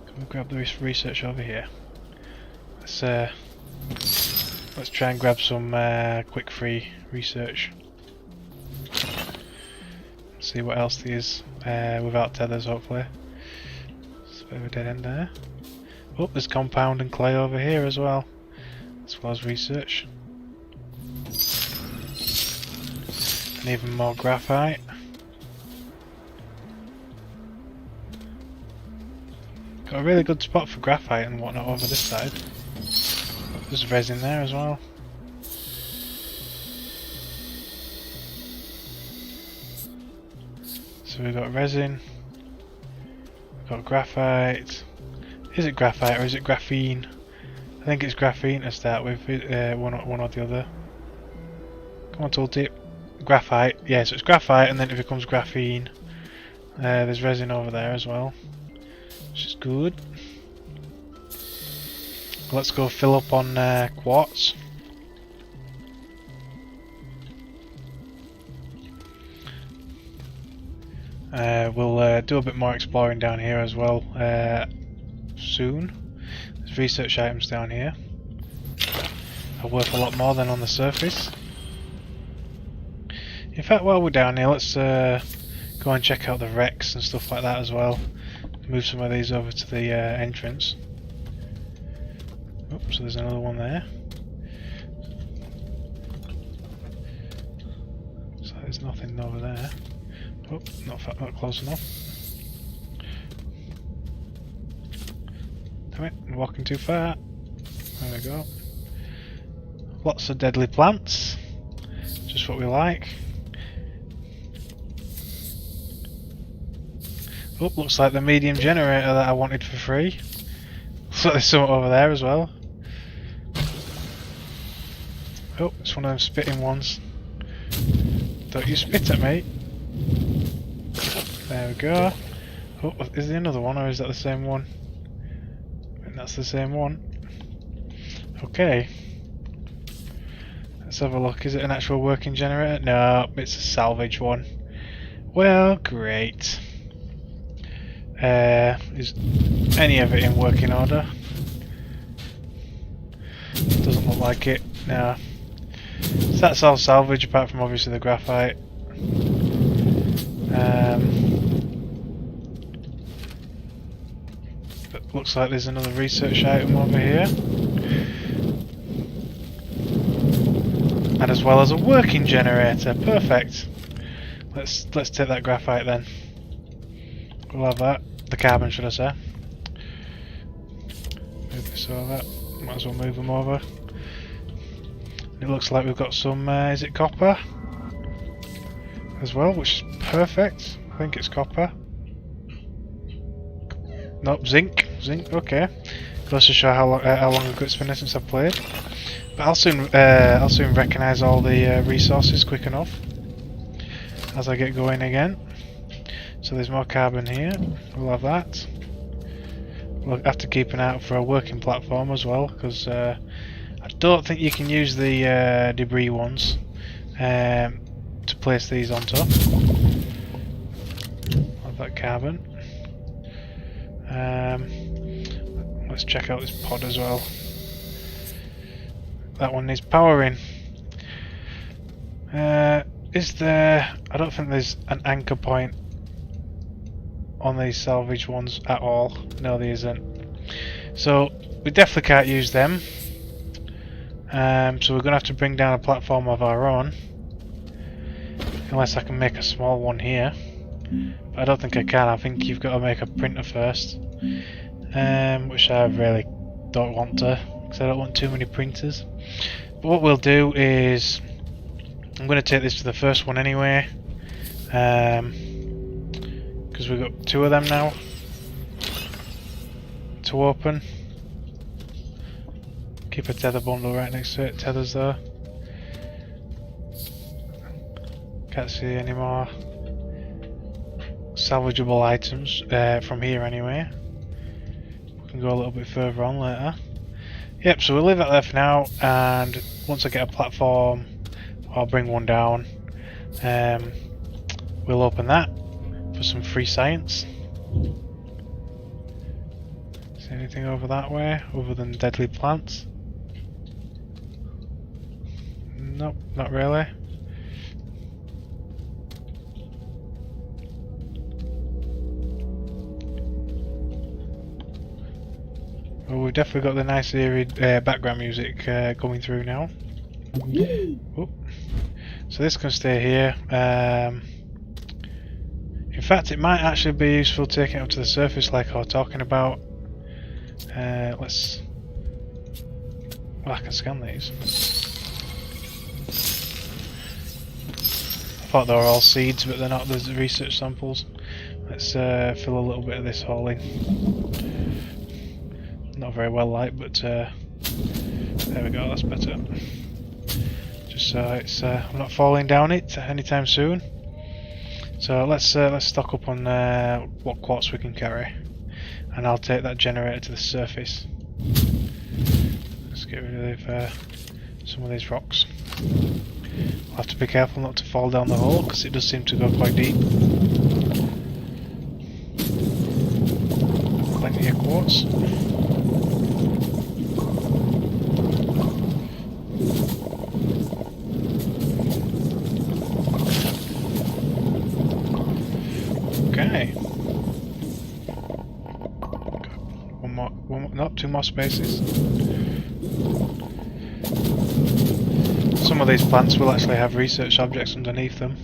Can we grab the research over here? Let's try and grab some quick free research. See what else there is without tethers, hopefully. There's a bit of a dead end there. Oh, there's compound and clay over here as well as research. And even more graphite. Got a really good spot for graphite and whatnot over this side. There's resin there as well. So we've got resin, we've got graphite. Is it graphite or is it graphene? I think it's graphene to start with, one or the other. Come on, tooltip. Graphite, yeah, so it's graphite and then it becomes graphene. There's resin over there as well, which is good. Let's go fill up on quartz. We'll do a bit more exploring down here as well soon. There's research items down here. Are worth a lot more than on the surface. In fact, while we're down here, let's go and check out the wrecks and stuff like that as well. Move some of these over to the entrance. Oops, so there's another one there. So there's nothing over there. Oh, not close enough. Damn it, I'm walking too far. There we go. Lots of deadly plants. Just what we like. Oh, looks like the medium generator that I wanted for free. Looks like there's something over there as well. Oh, it's one of them spitting ones. Don't you spit at me. There we go. Oh, is there another one or is that the same one? I think that's the same one. Okay. Let's have a look. Is it an actual working generator? No, it's a salvage one. Well, great. Is any of it in working order? Doesn't look like it. No. So that's all salvage apart from obviously the graphite. But looks like there's another research item over here. And as well as a working generator. Perfect. Let's take that graphite then. We'll have that. The carbon, should I say. Move this over. Might as well move them over. It looks like we've got some, is it copper? As well, which is perfect. I think it's copper. Nope, zinc. Zinc, okay. Goes to show how long ago it's been since I've played. But I'll soon recognise all the resources quick enough as I get going again. So there's more carbon here. We'll have that. We'll have to keep an eye out for a working platform as well, because I don't think you can use the debris ones to place these on top. Have that carbon. Let's check out this pod as well. That one needs powering. Is there... I don't think there's an anchor point on these salvage ones at all. No, there isn't. So we definitely can't use them. So we're going to have to bring down a platform of our own. Unless I can make a small one here. But I don't think I can. I think you've got to make a printer first. Which I really don't want to, because I don't want too many printers. But what we'll do is... I'm going to take this to the first one anyway. Because we've got two of them now to open. Keep a tether bundle right next to it. Tethers there. Can't see any more salvageable items from here anyway. We can go a little bit further on later. Yep, so we'll leave that there for now, and once I get a platform, I'll bring one down. We'll open that for some free science. Is there anything over that way other than deadly plants? Nope, not really. Well, we've definitely got the nice eerie background music coming through now. Oh. So this can stay here. In fact, it might actually be useful taking it up to the surface like I was talking about. Let's... Well, I can scan these. I thought they were all seeds, but they're not. There's research samples. Let's fill a little bit of this hole in. Not very well light, but there we go, that's better. Just so it's I'm not falling down it anytime soon. So let's stock up on what quartz we can carry, and I'll take that generator to the surface. Let's get rid of some of these rocks. I'll have to be careful not to fall down the hole because it does seem to go quite deep. Plenty of quartz. Okay. One more, no, two more spaces. Some of these plants will actually have research objects underneath them,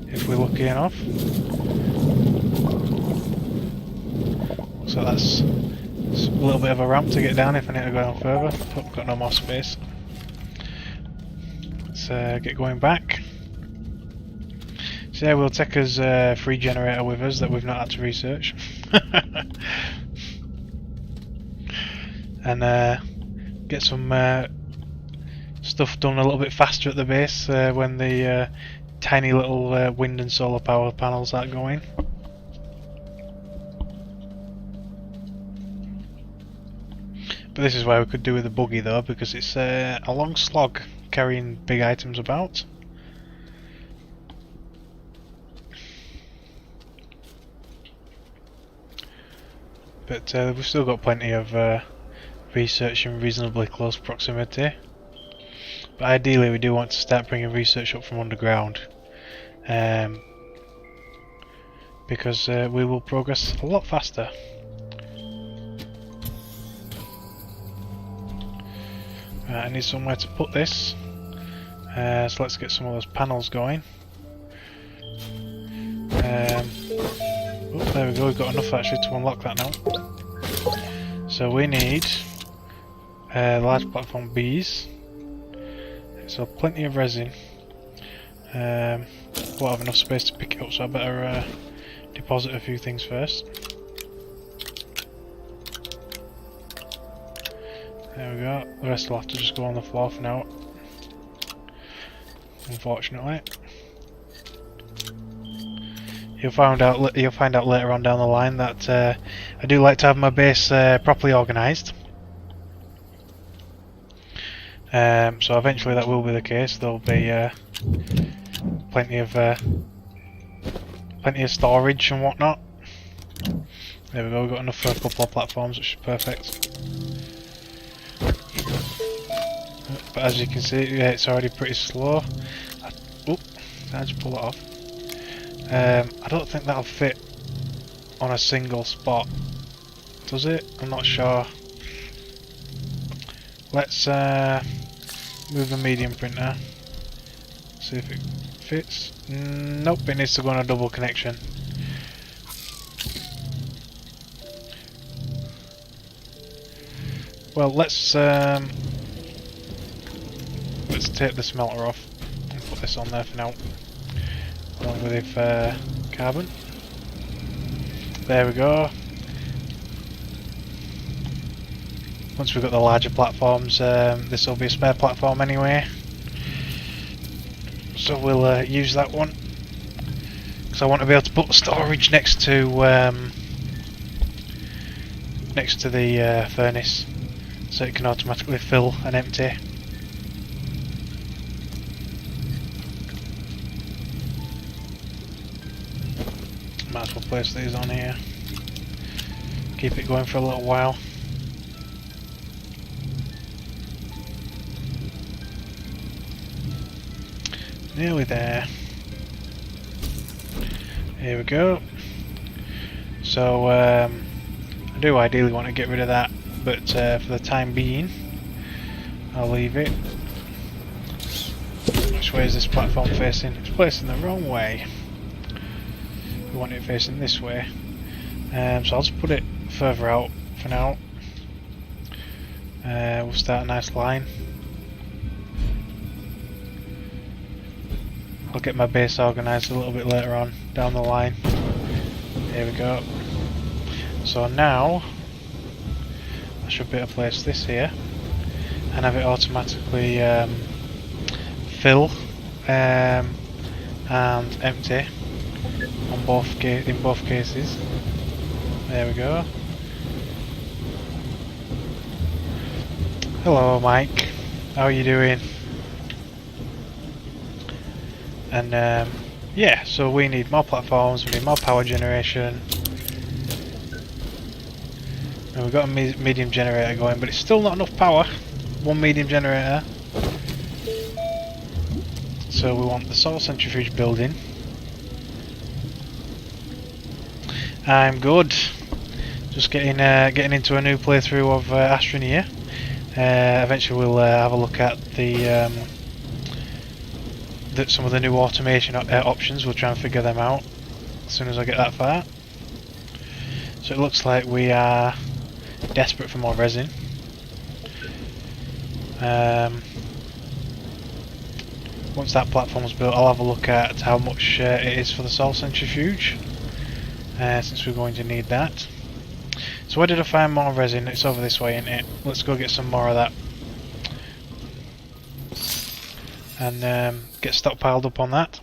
if we're lucky enough. So that's a little bit of a ramp to get down if I need to go down further. Oh, got no more space. Let's get going back. So yeah, we'll take us a free generator with us that we've not had to research. And get some stuff done a little bit faster at the base when the tiny little wind and solar power panels are going. But this is why we could do with a buggy though, because it's a long slog carrying big items about. But we've still got plenty of research in reasonably close proximity. But ideally we do want to start bringing research up from underground, because we will progress a lot faster. I need somewhere to put this, so let's get some of those panels going. Oh, there we go, we've got enough actually to unlock that now. So we need large platform Bs. So plenty of resin. Won't have enough space to pick it up, so I better deposit a few things first. There we go. The rest will have to just go on the floor for now, unfortunately. You'll find out later on down the line that I do like to have my base properly organised. So eventually that will be the case. There'll be plenty of storage and whatnot. There we go. We've got enough for a couple of platforms, which is perfect. But as you can see, yeah, it's already pretty slow. Oh, I just pull it off. I don't think that'll fit on a single spot. Does it? I'm not sure. Let's move the medium printer. See if it fits. Nope, it needs to go on a double connection. Well, let's take the smelter off and put this on there for now, along with carbon. There we go. Once we've got the larger platforms, this will be a spare platform anyway, so we'll use that one because I want to be able to put storage next to the furnace, so it can automatically fill and empty. place these on here. Keep it going for a little while. Nearly there. Here we go. So I do ideally want to get rid of that, but for the time being I'll leave it. Which way is this platform facing? It's facing the wrong way. We want it facing this way. So I'll just put it further out for now. We'll start a nice line. I'll get my base organised a little bit later on down the line. Here we go. So now I should be able to place this here and have it automatically fill and empty on in both cases. There we go. Hello, Mike. How are you doing? And yeah, so we need more platforms, we need more power generation. And we've got a medium generator going, but it's still not enough power. One medium generator. So we want the solar centrifuge building. I'm good. Just getting into a new playthrough of Astroneer. Eventually we'll have a look at some of the new automation options. We'll try and figure them out as soon as I get that far. So it looks like we are desperate for more resin. Once that platform's built, I'll have a look at how much it is for the solar centrifuge, since we're going to need that. So where did I find more resin? It's over this way, isn't it? Let's go get some more of that. And get stockpiled up on that.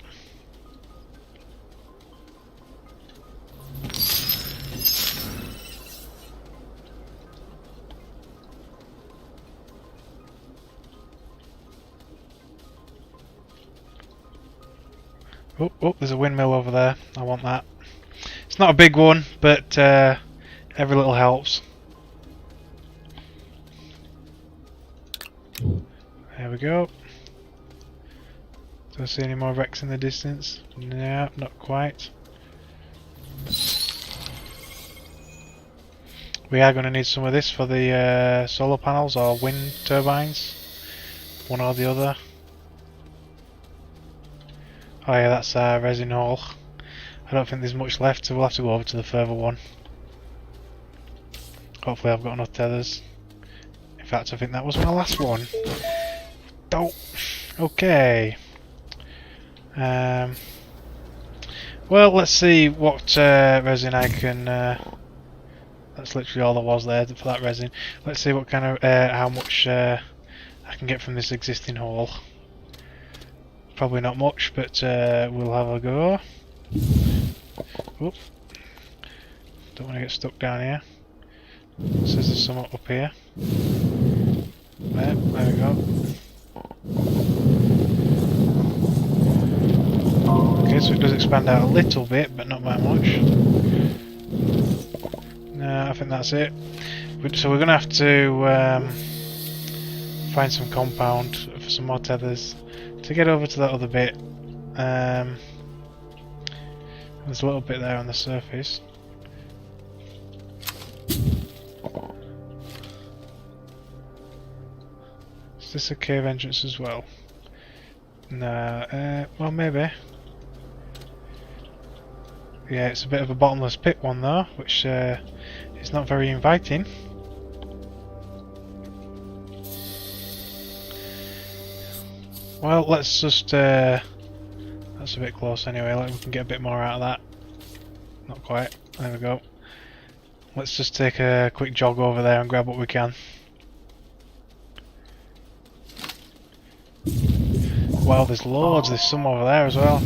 Oh, there's a windmill over there. I want that. It's not a big one, but every little helps. There we go. Do I see any more wrecks in the distance? No, not quite. We are going to need some of this for the solar panels or wind turbines. One or the other. Oh yeah, that's our resin hole. I don't think there's much left, so we'll have to go over to the further one. Hopefully I've got enough tethers. In fact, I think that was my last one. Oh, okay. Well, let's see what resin I can. That's literally all there was there for that resin. Let's see what kind of how much I can get from this existing hole. Probably not much, but we'll have a go. Oop. Don't want to get stuck down here. Says there's some up here. There we go. Okay, so it does expand out a little bit, but not by much. No, I think that's it. So we're going to have to find some compound for some more tethers to get over to that other bit. There's a little bit there on the surface. Is this a cave entrance as well? No, well maybe. Yeah, it's a bit of a bottomless pit one though, which is not very inviting. Well, let's just that's a bit close anyway, like we can get a bit more out of that. Not quite, there we go. Let's just take a quick jog over there and grab what we can. Wow, there's loads, there's some over there as well.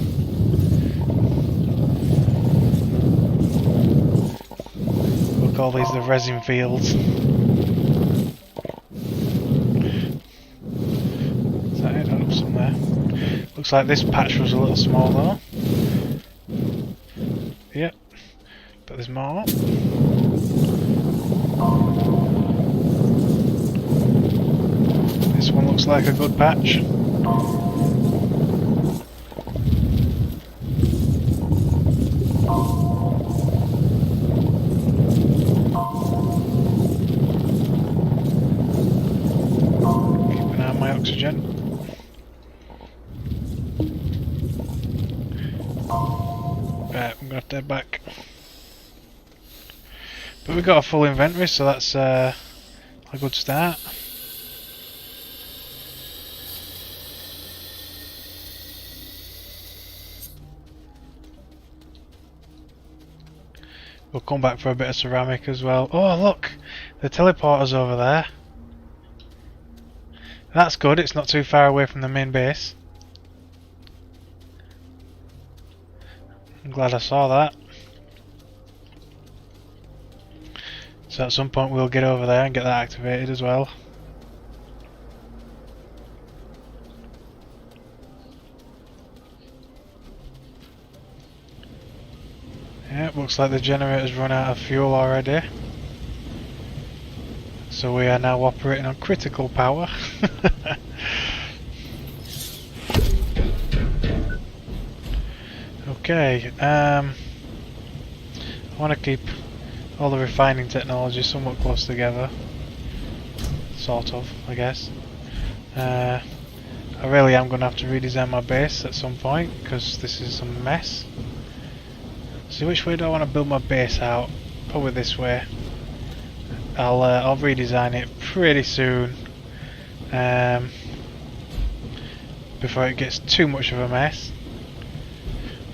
We'll call these the resin fields. Is that it? Up somewhere. Looks like this patch was a little small though. Yep. But there's more. This one looks like a good patch. Keep an eye on my oxygen. Right, I'm gonna have to head back. But we've got a full inventory, so that's a good start. We'll come back for a bit of ceramic as well. Oh look! The teleporter's over there. That's good, it's not too far away from the main base. I'm glad I saw that. So at some point we'll get over there and get that activated as well. Yeah, it looks like the generator's run out of fuel already. So we are now operating on critical power. Okay, I want to keep all the refining technology somewhat close together. Sort of, I guess. I really am going to have to redesign my base at some point, because this is a mess. So which way do I want to build my base out? Probably this way. I'll redesign it pretty soon, before it gets too much of a mess.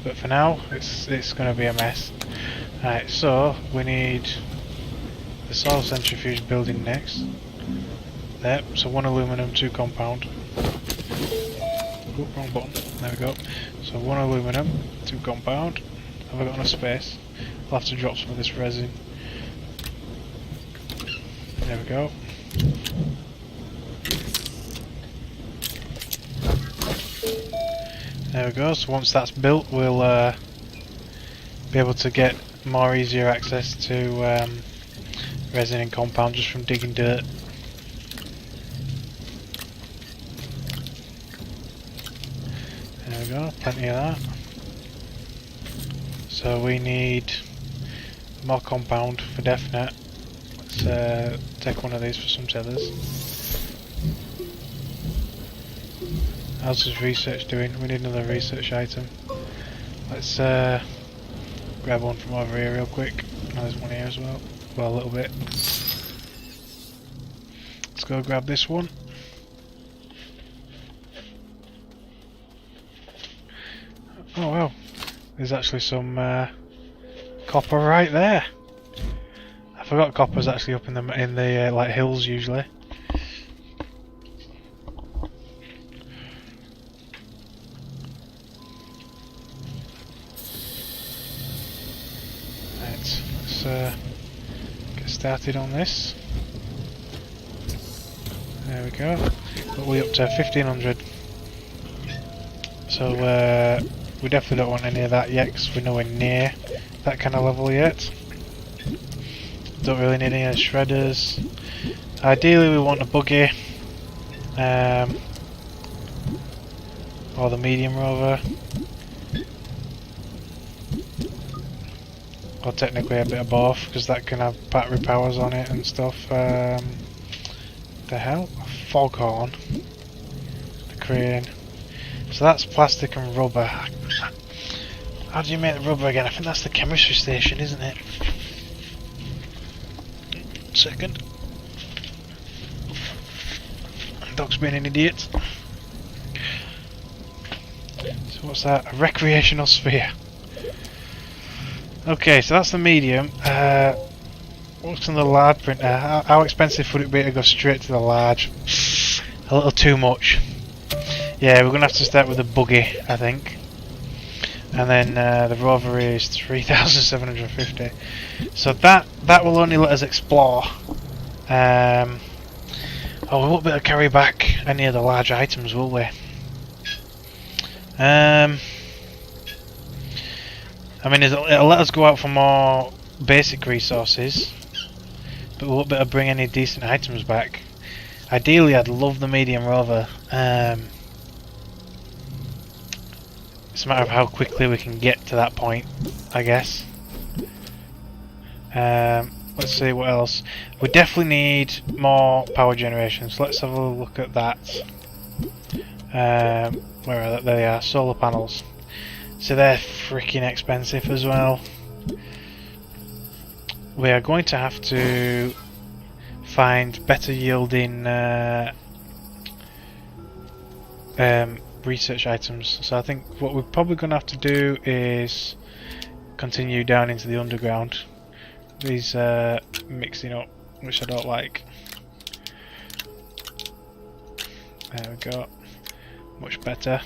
But for now, it's going to be a mess. Right, so we need the soil centrifuge building next. There, so 1 aluminum, 2 compound. Oh, wrong button. There we go. So 1 aluminum, 2 compound. Have I got enough space? I'll have to drop some of this resin. There we go. There we go, so once that's built we'll be able to get more easier access to resin and compound just from digging dirt. There we go, plenty of that. So we need more compound for definite. Let's take one of these for some tethers. How's this research doing? We need another research item. Let's grab one from over here real quick. Oh, there's one here as well. Well, a little bit. Let's go grab this one. Oh wow, there's actually some copper right there. I forgot copper's actually up in the like hills usually. Right, let's get started on this. There we go. But we're up to 1500. So we definitely don't want any of that yet, because we're nowhere near that kind of level yet. Don't really need any of the shredders. Ideally we want a buggy, or the medium rover, or technically a bit of both, because that can have battery powers on it and stuff. The hell? A foghorn. The crane. So that's plastic and rubber. How do you make the rubber again? I think that's the chemistry station, isn't it? Second. Dog's being an idiot. So what's that? A recreational sphere. Okay, so that's the medium. What's on the large printer? How expensive would it be to go straight to the large? A little too much. Yeah, we're going to have to start with the buggy, I think. And then the rover is 3,750. So that will only let us explore. Oh, we won't be able to carry back any of the large items, will we? I mean, it'll let us go out for more basic resources, but we'll be able to bring any decent items back. Ideally, I'd love the medium rover. It's a matter of how quickly we can get to that point, I guess. Let's see what else. We definitely need more power generation, so let's have a look at that. Where are they? There they are, solar panels. So they're freaking expensive as well. We are going to have to find better yielding research items. So I think what we're probably going to have to do is continue down into the underground. These mixing up, which I don't like. There we go. Much better.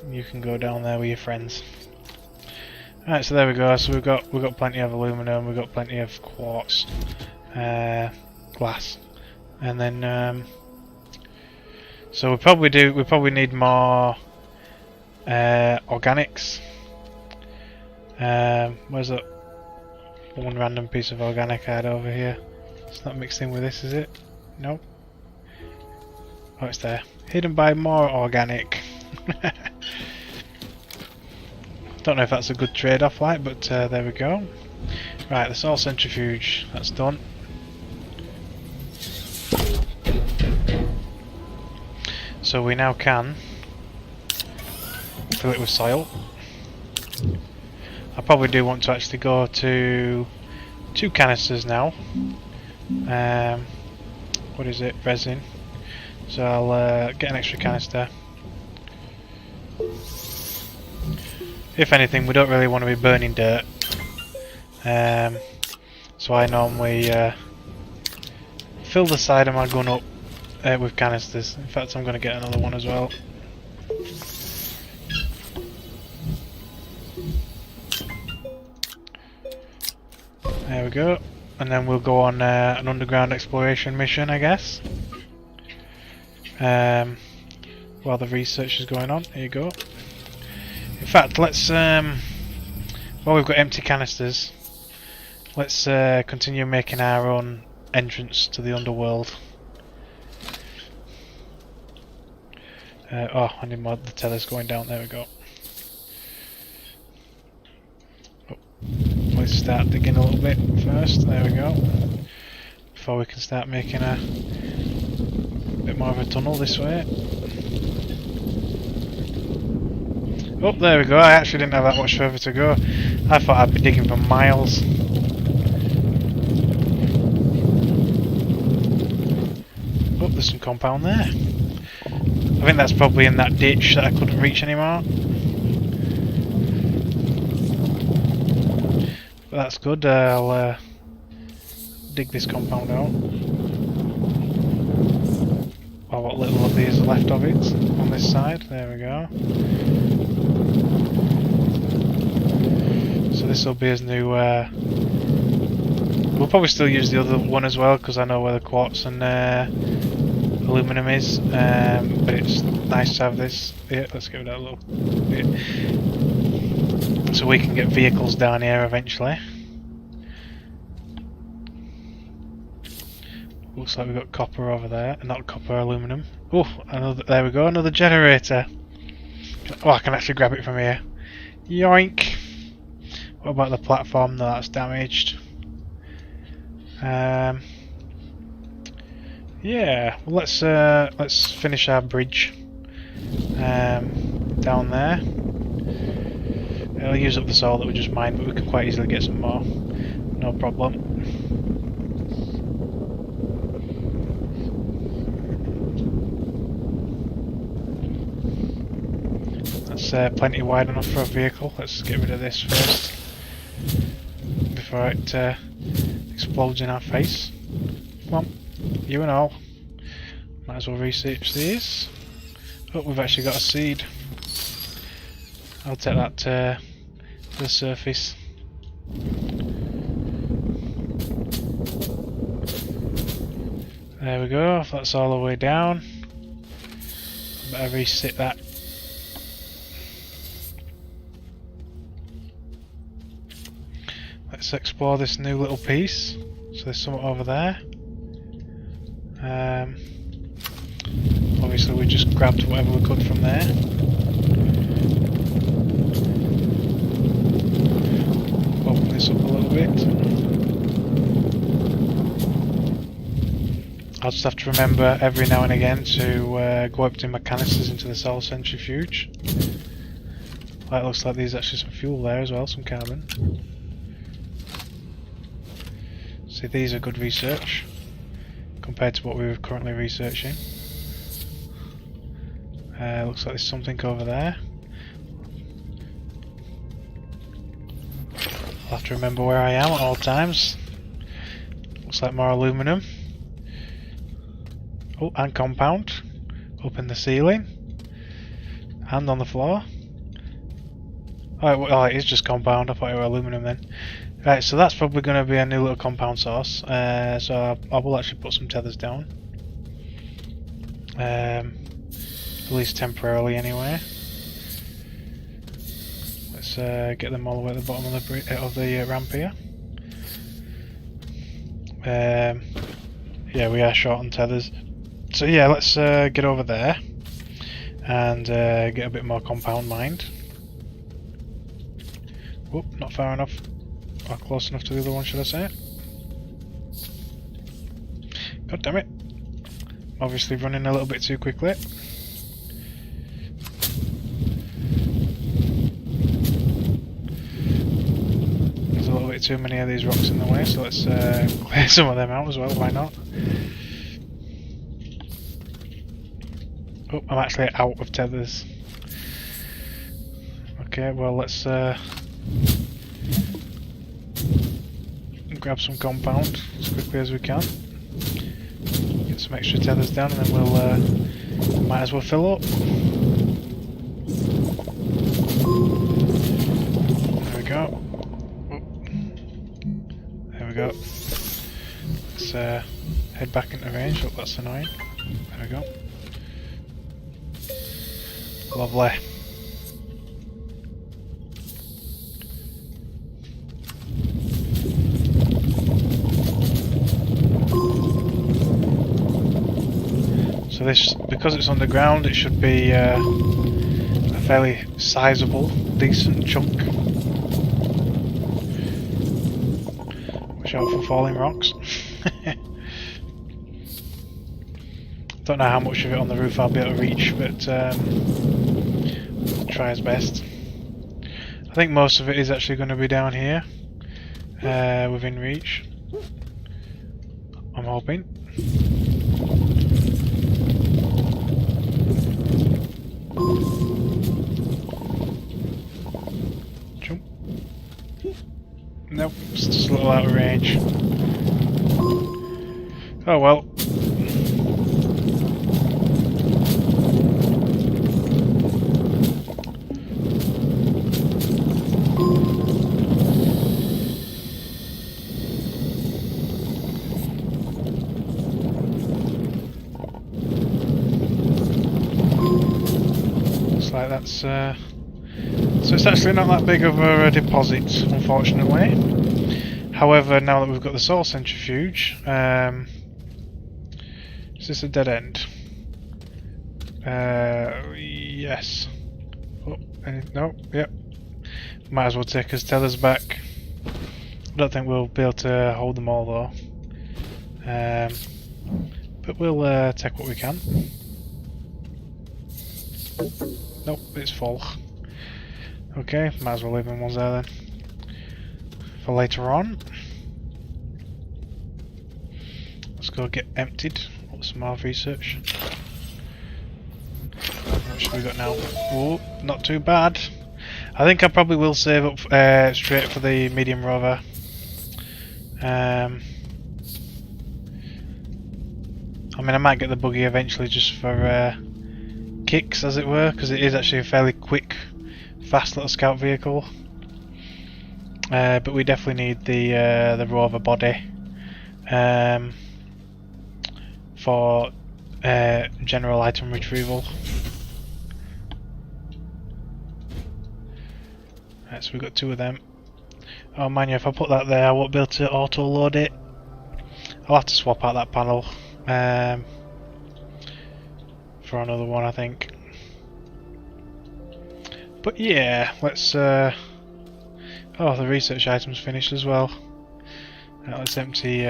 You can go down there with your friends. Alright, so there we go. So we've got plenty of aluminum, we've got plenty of quartz, glass, and then so we probably need more organics. Where's that one random piece of organic I had over here? It's not mixed in with this, is it? Nope. Oh, it's there. Hidden by more organic. Don't know if that's a good trade-off, like, but there we go. Right, the solar centrifuge, that's done. So we now can fill it with soil. I probably do want to actually go to 2 canisters now. What is it? Resin. So I'll get an extra canister. If anything, we don't really want to be burning dirt. So I normally fill the side of my gun up with canisters. In fact, I'm going to get another one as well. There we go. And then we'll go on an underground exploration mission, I guess. While the research is going on. Here you go. In fact, let's while we've got empty canisters, let's continue making our own entrance to the underworld. Oh, I need more. The tether's going down. There we go. Oh, let's start digging a little bit first. There we go. Before we can start making a bit more of a tunnel this way. Oh, there we go. I actually didn't have that much further to go. I thought I'd be digging for miles. Oh, there's some compound there. I think that's probably in that ditch that I couldn't reach anymore. But that's good. I'll dig this compound out. Well, what little of these are left of it on this side. There we go. So this will be his new. We'll probably still use the other one as well because I know where the quartz and aluminum is. But it's nice to have this. Yeah, let's give it a little bit. So we can get vehicles down here eventually. Looks like we've got copper over there, not copper, aluminum. Oh, another. There we go, another generator. Oh, I can actually grab it from here. Yoink! What about the platform? No, that's damaged. Yeah, well, let's finish our bridge down there. It'll use up the soil that we just mined, but we can quite easily get some more. No problem. That's plenty wide enough for a vehicle. Let's get rid of this first before it explodes in our face. Come on, you and all. Might as well research these. Oh, we've actually got a seed. I'll take that to the surface. There we go, that's all the way down. Better reset that. let's explore this new little piece. So there's something over there. Obviously we just grabbed whatever we could from there. Open this up a little bit. I'll just have to remember every now and again to go empty my canisters into the solar centrifuge. Well, it looks like there's actually some fuel there as well, some carbon. See, these are good research compared to what we were currently researching. Looks like there's something over there. I'll have to remember where I am at all times. Looks like more aluminum. Oh, and compound. Up in the ceiling. And on the floor. Oh, it is just compound. I thought it were aluminum then. Right, so that's probably going to be a new little compound source. So I will actually put some tethers down. At least temporarily anyway. Let's get them all the way at the bottom of the ramp here. Yeah, we are short on tethers. So yeah, let's get over there and get a bit more compound mined. Whoop, not far enough. Or close enough to the other one, should I say? God damn it. Obviously running a little bit too quickly. There's a little bit too many of these rocks in the way, so let's clear some of them out as well, why not? Oh, I'm actually out of tethers. Okay, well let's grab some compound as quickly as we can. Get some extra tethers down and then we'll might as well fill up. There we go. Oh. There we go. Let's head back into range. Oh, that's annoying. There we go. Lovely. So this, because it's underground, it should be a fairly sizable, decent chunk. Watch out for falling rocks. Don't know how much of it on the roof I'll be able to reach, but I'll try as best. I think most of it is actually going to be down here, within reach. I'm hoping. Jump. Nope, it's just a little out of range. Oh well. Like that's so it's actually not that big of a deposit, unfortunately. However, now that we've got the solar centrifuge, is this a dead end? Yes. Oh, no, yep. Might as well take his tethers back. I don't think we'll be able to hold them all though. But we'll take what we can. Nope, it's full. Okay, might as well leave them ones there then. For later on. Let's go get emptied. Some more research. What should we got now? Oh, not too bad. I think I probably will save up straight for the medium rover. I mean, I might get the buggy eventually just for kicks, as it were, because it is actually a fairly quick, fast little scout vehicle. But we definitely need the rover body for general item retrieval. Right, so we've got two of them. Oh man, yeah, if I put that there, I won't be able to auto-load it. I'll have to swap out that panel for another one, I think. But yeah, let's... oh, the research item's finished as well. Let's empty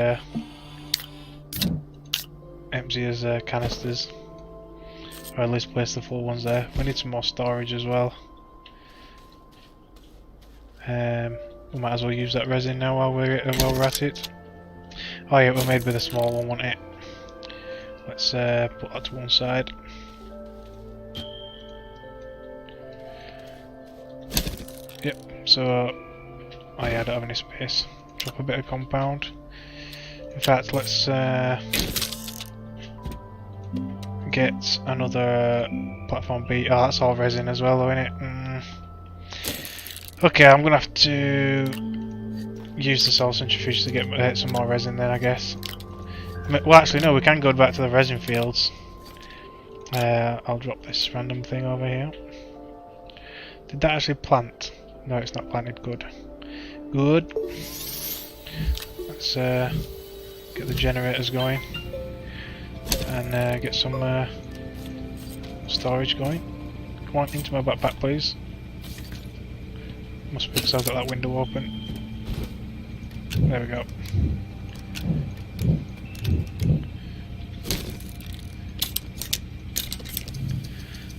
his canisters. Or at least place the full ones there. We need some more storage as well. We might as well use that resin now while we're at it. Oh yeah, we're made with a small one, wasn't it? Let's put that to one side. Yep. So, oh yeah, I don't have any space. Drop a bit of compound. In fact, let's get another platform B. Oh, that's all resin as well, though, isn't it? Okay, I'm gonna have to use the solar centrifuge to get some more resin then, I guess. Well, actually, no, we can go back to the resin fields. I'll drop this random thing over here. Did that actually plant? No, it's not planted. Good. Good. Let's get the generators going and get some storage going. Come on, into my backpack, please. Must be because I've got that window open. There we go.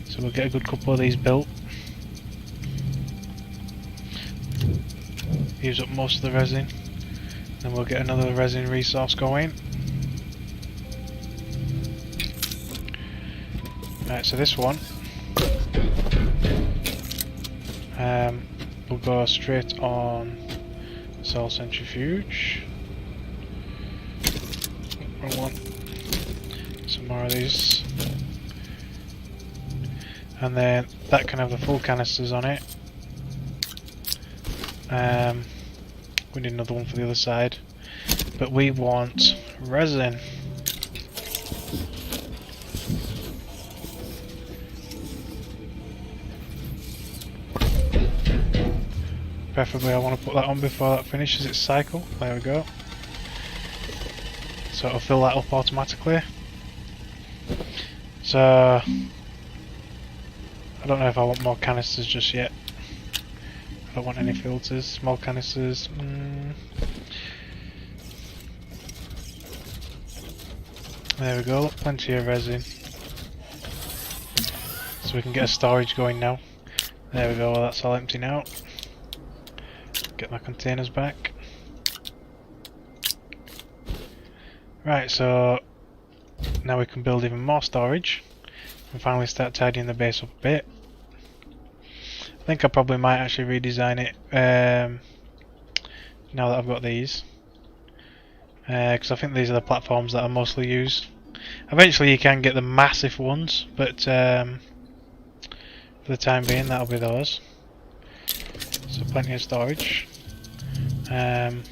So we'll get a good couple of these built. Use up most of the resin. Then we'll get another resin resource going. Right, so this one we'll go straight on solar centrifuge. Wrong one. Some more of these. And then that can have the full canisters on it. We need another one for the other side. But we want resin. Preferably I want to put that on before that finishes its cycle. There we go. So it'll fill that up automatically. So I don't know if I want more canisters just yet. I don't want any filters, small canisters. There we go, plenty of resin. So we can get a storage going now. There we go, well, that's all empty now. Get my containers back. Right, so now we can build even more storage and finally start tidying the base up a bit. I think I probably might actually redesign it now that I've got these, because I think these are the platforms that I mostly use. Eventually you can get the massive ones, but for the time being that'll be those. So plenty of storage. We're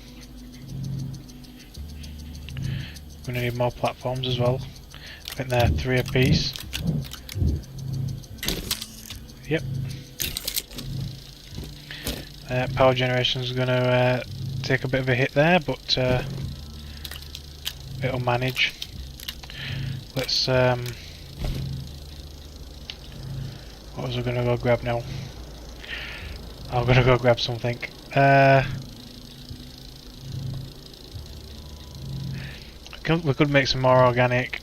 going to need more platforms as well. I think they're 3 apiece. Yep. Power generation is going to take a bit of a hit there, but it'll manage. Let's. What was I going to go grab now? I'm going to go grab something. We could make some more organic.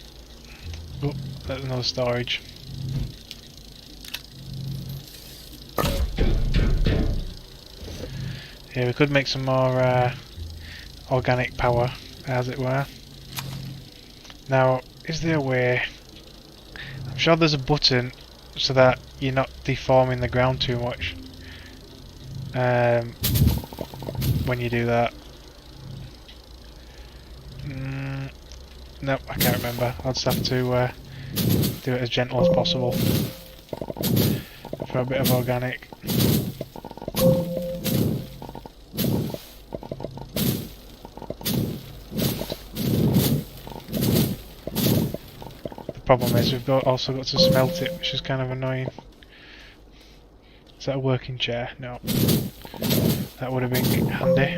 Oh, there's another storage. Yeah, we could make some more organic power, as it were. Now, is there a way? I'm sure there's a button so that you're not deforming the ground too much when you do that. Nope, I can't remember. I'll just have to do it as gentle as possible for a bit of organic. The problem is we've also got to smelt it, which is kind of annoying. Is that a working chair? No. That would have been handy.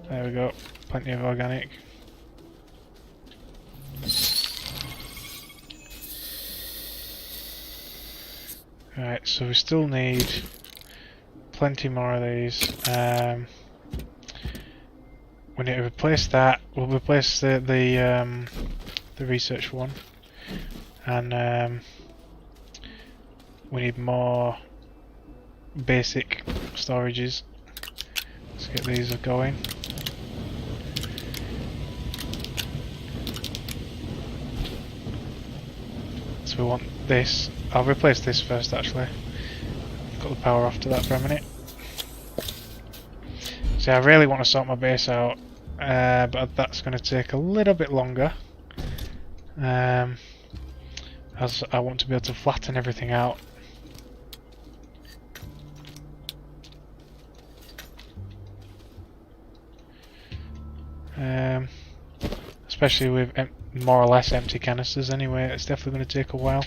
There we go. Plenty of organic. Right, so we still need plenty more of these. We need to replace that. We'll replace the research one, and we need more basic storages. Let's get these going. So we want this. I'll replace this first actually. Got the power off to that for a minute. See, I really want to sort my base out, but that's going to take a little bit longer. As I want to be able to flatten everything out. Especially with more or less empty canisters anyway, it's definitely going to take a while.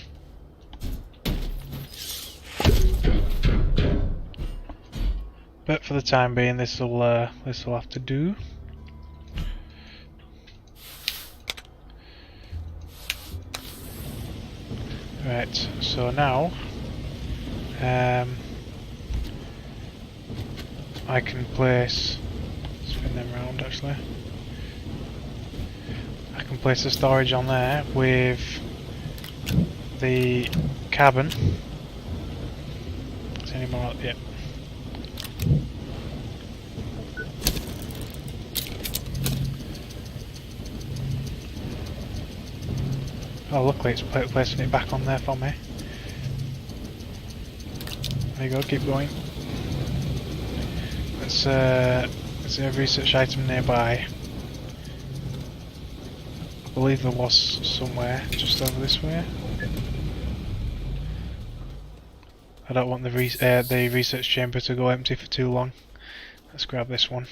But for the time being, this will have to do. Right, so now I can place, spin them around actually. I can place the storage on there with the cabin. Is there any more out yet? Oh, luckily it's placing it back on there for me. There you go, keep going. Let's a research item nearby. I believe there was somewhere just over this way. I don't want the research chamber to go empty for too long. Let's grab this one.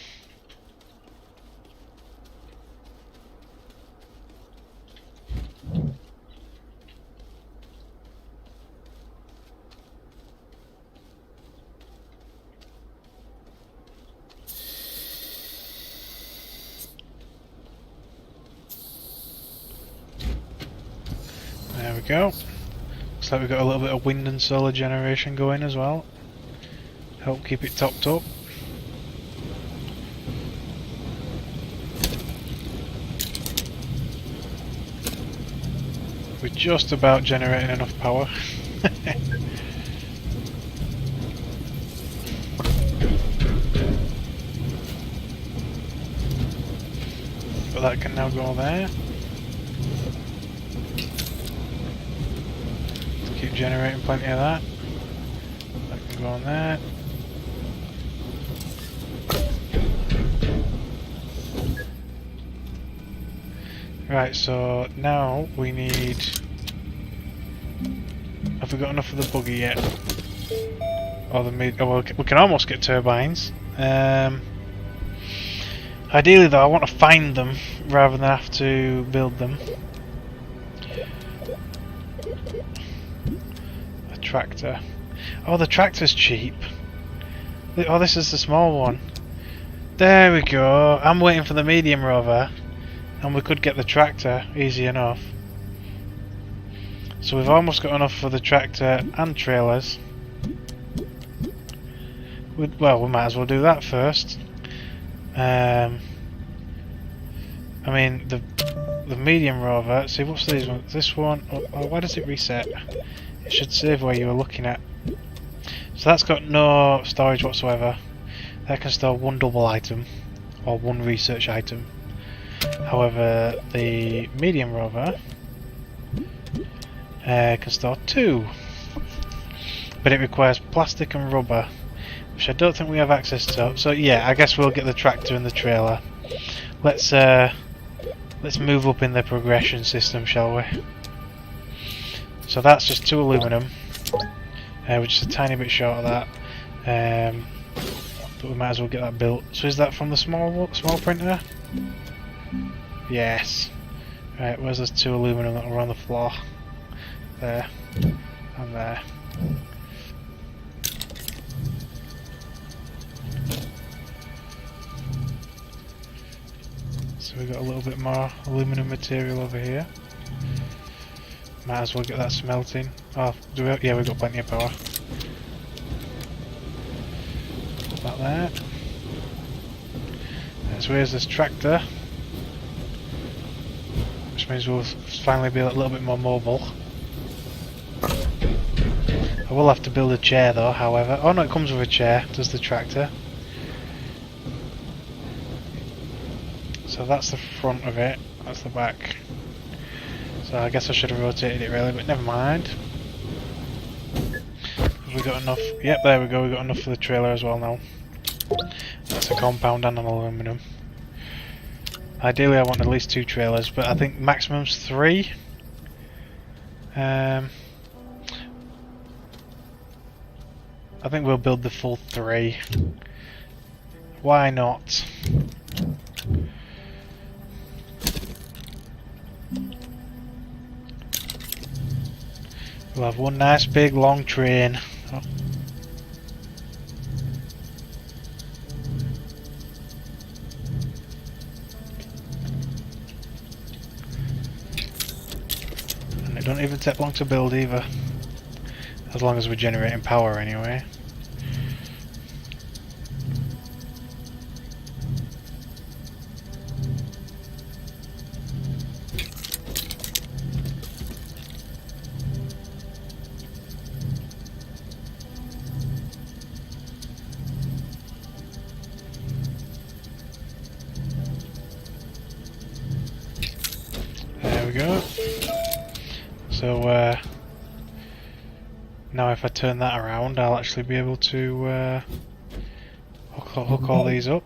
There we go. Looks like we've got a little bit of wind and solar generation going as well. Help keep it topped up. We're just about generating enough power. But that can now go there. Keep generating plenty of that. That can go on there. Right, so now we need... Have we got enough of the buggy yet? Or the oh, well, we can almost get turbines. Ideally though, I want to find them rather than have to build them. A tractor. Oh, the tractor's cheap. Oh, this is the small one. There we go. I'm waiting for the medium rover. And we could get the tractor easy enough. So we've almost got enough for the tractor and trailers. Well, we might as well do that first. I mean, the medium rover. See, what's these ones? This one. Oh, why does it reset? It should save where you were looking at. So that's got no storage whatsoever. That can store one double item or one research item. However, the medium rover can store two, but it requires plastic and rubber, which I don't think we have access to. So yeah, I guess we'll get the tractor and the trailer. Let's move up in the progression system, shall we? So that's just 2 aluminum. We're just a tiny bit short of that, but we might as well get that built. So is that from the small printer? Yes. Right, where's those 2 aluminum that were on the floor? There. And there. So we've got a little bit more aluminum material over here. Might as well get that smelting. Oh, do we? Yeah, we've got plenty of power. Put that there. So here's this tractor, which means we'll finally be a little bit more mobile. I will have to build a chair though, however. Oh no, it comes with a chair, does the tractor. So that's the front of it, that's the back. So I guess I should have rotated it really, but never mind. Have we got enough? Yep, there we go, we got enough for the trailer as well now. That's a compound and an aluminum. Ideally I want at least 2 trailers, but I think maximum's 3. I think we'll build the full 3. Why not? We'll have one nice big long train. Oh. And it don't even take long to build either. As long as we're generating power anyway. There we go. So now if I turn that around, I'll actually be able to hook all these up.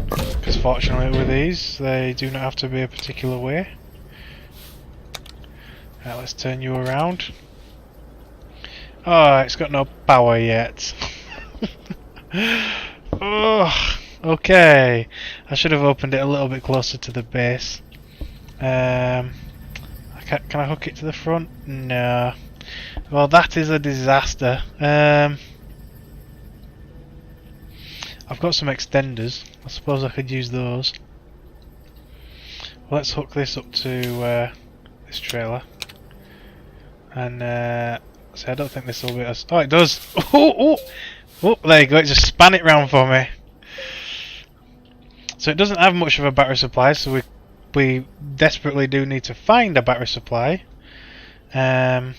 Because fortunately with these, they do not have to be a particular way. Right, let's turn you around. Oh, it's got no power yet. Oh, okay. I should have opened it a little bit closer to the base. Can I hook it to the front? No. Well, that is a disaster. I've got some extenders. I suppose I could use those. Well, let's hook this up to this trailer. And so I don't think this will be as... Oh, it does! Oh, there you go, it just span it round for me. So it doesn't have much of a battery supply, so we desperately do need to find a battery supply. But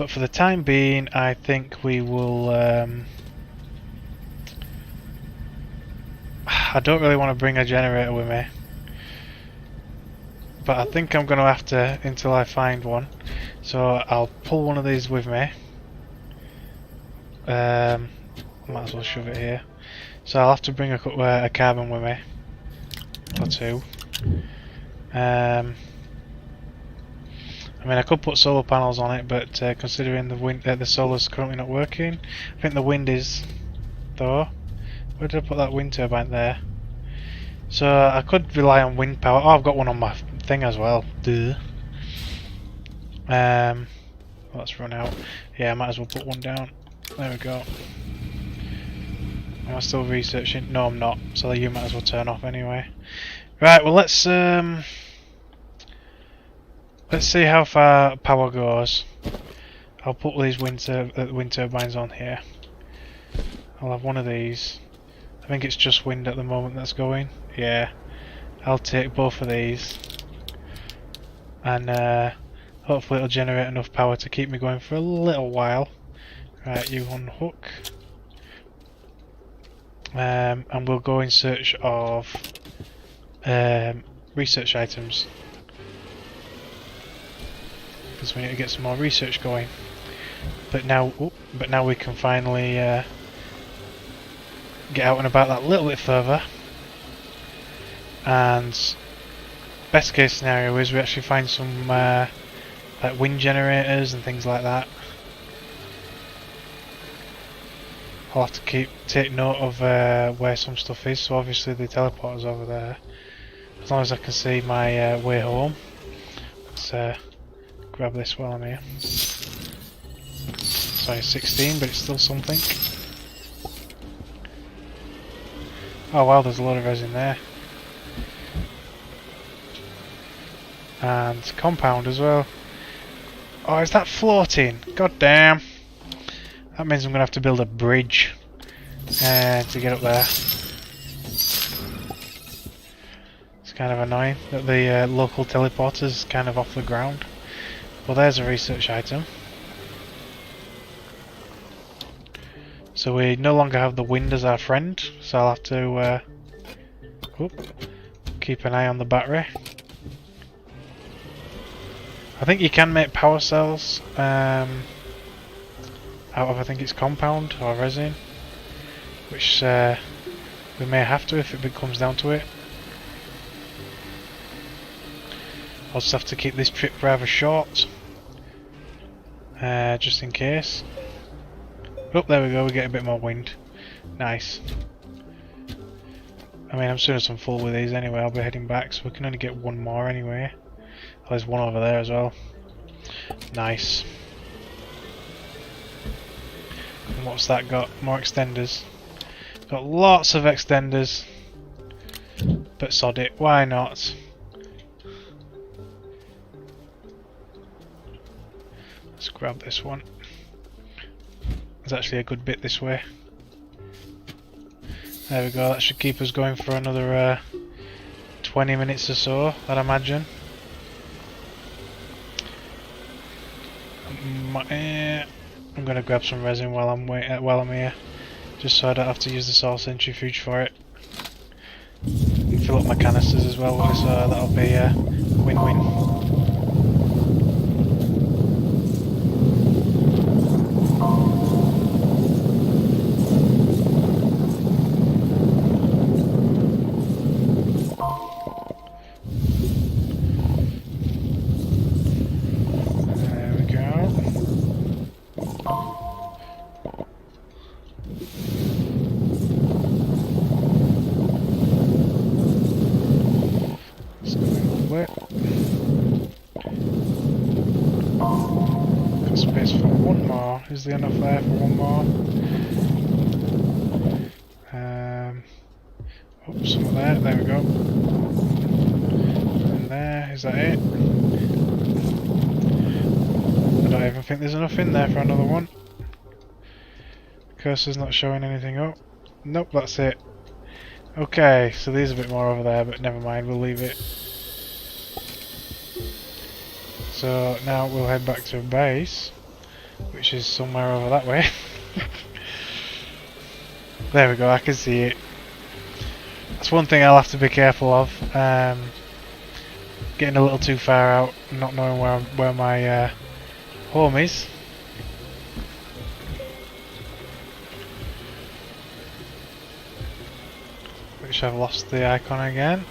for the time being, I think we will... I don't really want to bring a generator with me. But I think I'm going to have to until I find one. So I'll pull one of these with me. Might as well shove it here. So I'll have to bring a carbon with me. Or 2. I mean, I could put solar panels on it, but considering the wind, the solar's currently not working, I think the wind is, though. Where did I put that wind turbine there? So I could rely on wind power. Oh, I've got one on my thing as well. Duh. Let's run out. Yeah, I might as well put one down. There we go. Am I still researching? No, I'm not. So you might as well turn off anyway. Right. Well, let's see how far power goes. I'll put these wind turbines on here. I'll have one of these. I think it's just wind at the moment that's going. Yeah. I'll take both of these. And hopefully it'll generate enough power to keep me going for a little while. Right, you unhook. And we'll go in search of research items. Because we need to get some more research going. But now we can finally get out and about that little bit further. And best case scenario is we actually find some like wind generators and things like that. I'll have to take note of where some stuff is. So obviously the teleporter's over there. As long as I can see my way home. Let's grab this while I'm here. It's only 16, but it's still something. Oh wow, there's a lot of resin there. And compound as well. Oh, is that floating? God damn. That means I'm going to have to build a bridge to get up there. It's kind of annoying that the local teleporter's kind of off the ground. Well, there's a research item. So we no longer have the wind as our friend, so I'll have to keep an eye on the battery. I think you can make power cells out of, I think it's compound or resin, which we may have to if it comes down to it. I'll just have to keep this trip rather short, just in case. Oh, there we go, we get a bit more wind. Nice. I mean, I'm soon as I'm full with these anyway, I'll be heading back, so we can only get one more anyway. Oh, there's one over there as well. Nice. And what's that got? More extenders. Got lots of extenders. But sod it, why not? Let's grab this one. There's actually a good bit this way. There we go, that should keep us going for another 20 minutes or so, I'd imagine. I'm gonna grab some resin while I'm here, just so I don't have to use the solar centrifuge for it. Fill up my canisters as well, so that'll be a win-win. Is there enough there for one more? Oh, some there. There we go. And there, is that it? I don't even think there's enough in there for another one. Cursor's not showing anything up. Nope, that's it. Okay, so there's a bit more over there, but never mind, we'll leave it. So now we'll head back to base, which is somewhere over that way. There we go, I can see it. That's one thing I'll have to be careful of. Getting a little too far out, not knowing where my home is. Which I've lost the icon again.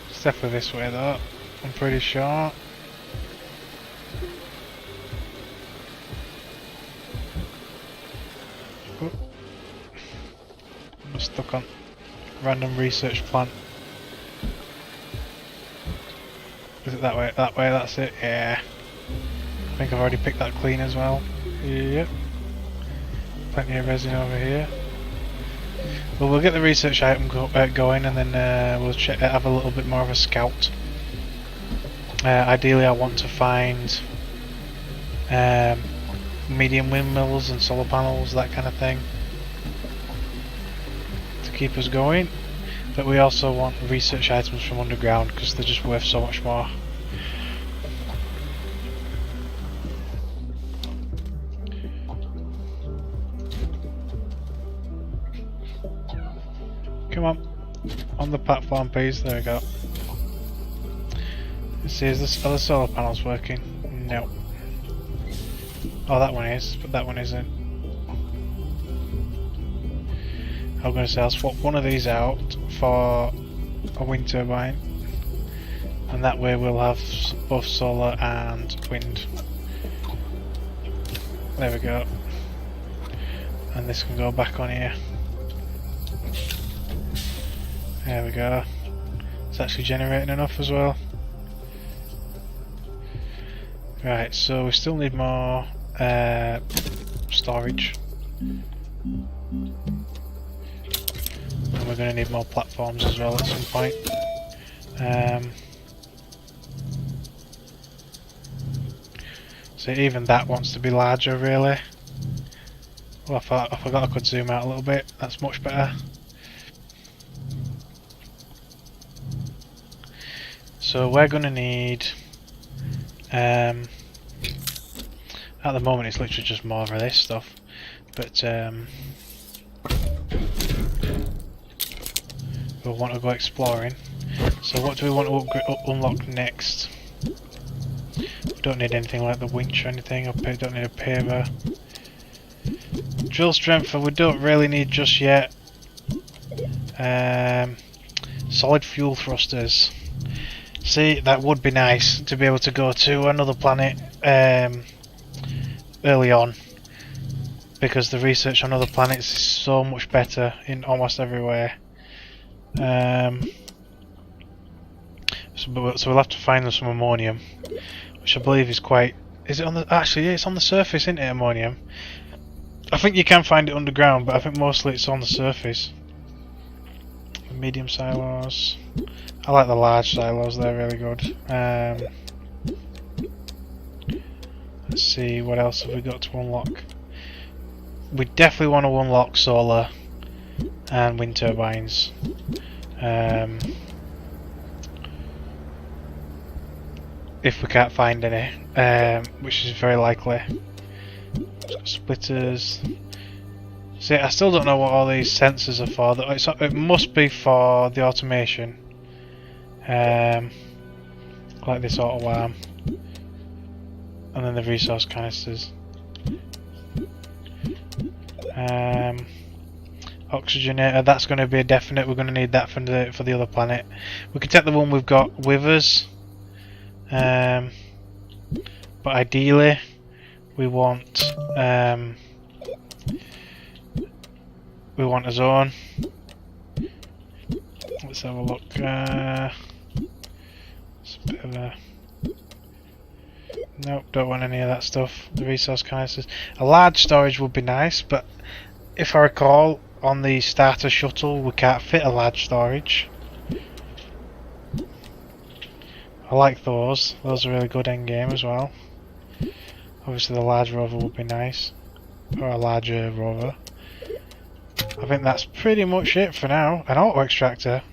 It's definitely this way though, I'm pretty sure. I'm stuck on random research plant. Is it that way? That way, that's it. Yeah. I think I've already picked that clean as well. Yep. Plenty of resin over here. Well, we'll get the research item going, and then we'll have a little bit more of a scout. Ideally, I want to find medium windmills and solar panels, that kind of thing, to keep us going. But we also want research items from underground because they're just worth so much more. Come on the platform please, there we go. Let's see, are the solar panels working? No. Oh, that one is, but that one isn't. I'm going to say I'll swap one of these out for a wind turbine, and that way we'll have both solar and wind. There we go. And this can go back on here. There we go. It's actually generating enough as well. Right, so we still need more storage. And we're going to need more platforms as well at some point. So even that wants to be larger, really. Well, I forgot I could zoom out a little bit. That's much better. So we're going to need... at the moment it's literally just more of this stuff. But we'll want to go exploring. So what do we want to unlock next? We don't need anything like the winch or anything. I don't need a paver. Drill strength we don't really need just yet. Solid fuel thrusters. See, that would be nice to be able to go to another planet early on, because the research on other planets is so much better in almost everywhere. So we'll have to find some ammonium, which I believe is quite... Is it on the... Actually, yeah, it's on the surface, isn't it, ammonium? I think you can find it underground, but I think mostly it's on the surface. The medium silos. I like the large silos, they're really good. Let's see, what else have we got to unlock? We definitely want to unlock solar and wind turbines. If we can't find any, which is very likely. Splitters. See, I still don't know what all these sensors are for. It must be for the automation. Like this auto arm. And then the resource canisters. Oxygenator, that's going to be a definite. We're going to need that for the other planet. We can take the one we've got with us. But ideally we want a zone. Let's have a look. It's a bit of a... Nope, don't want any of that stuff. The resource canisters. A large storage would be nice, but if I recall, on the starter shuttle we can't fit a large storage. I like those. Those are really good end game as well. Obviously the large rover would be nice. Or a larger rover. I think that's pretty much it for now. An auto extractor.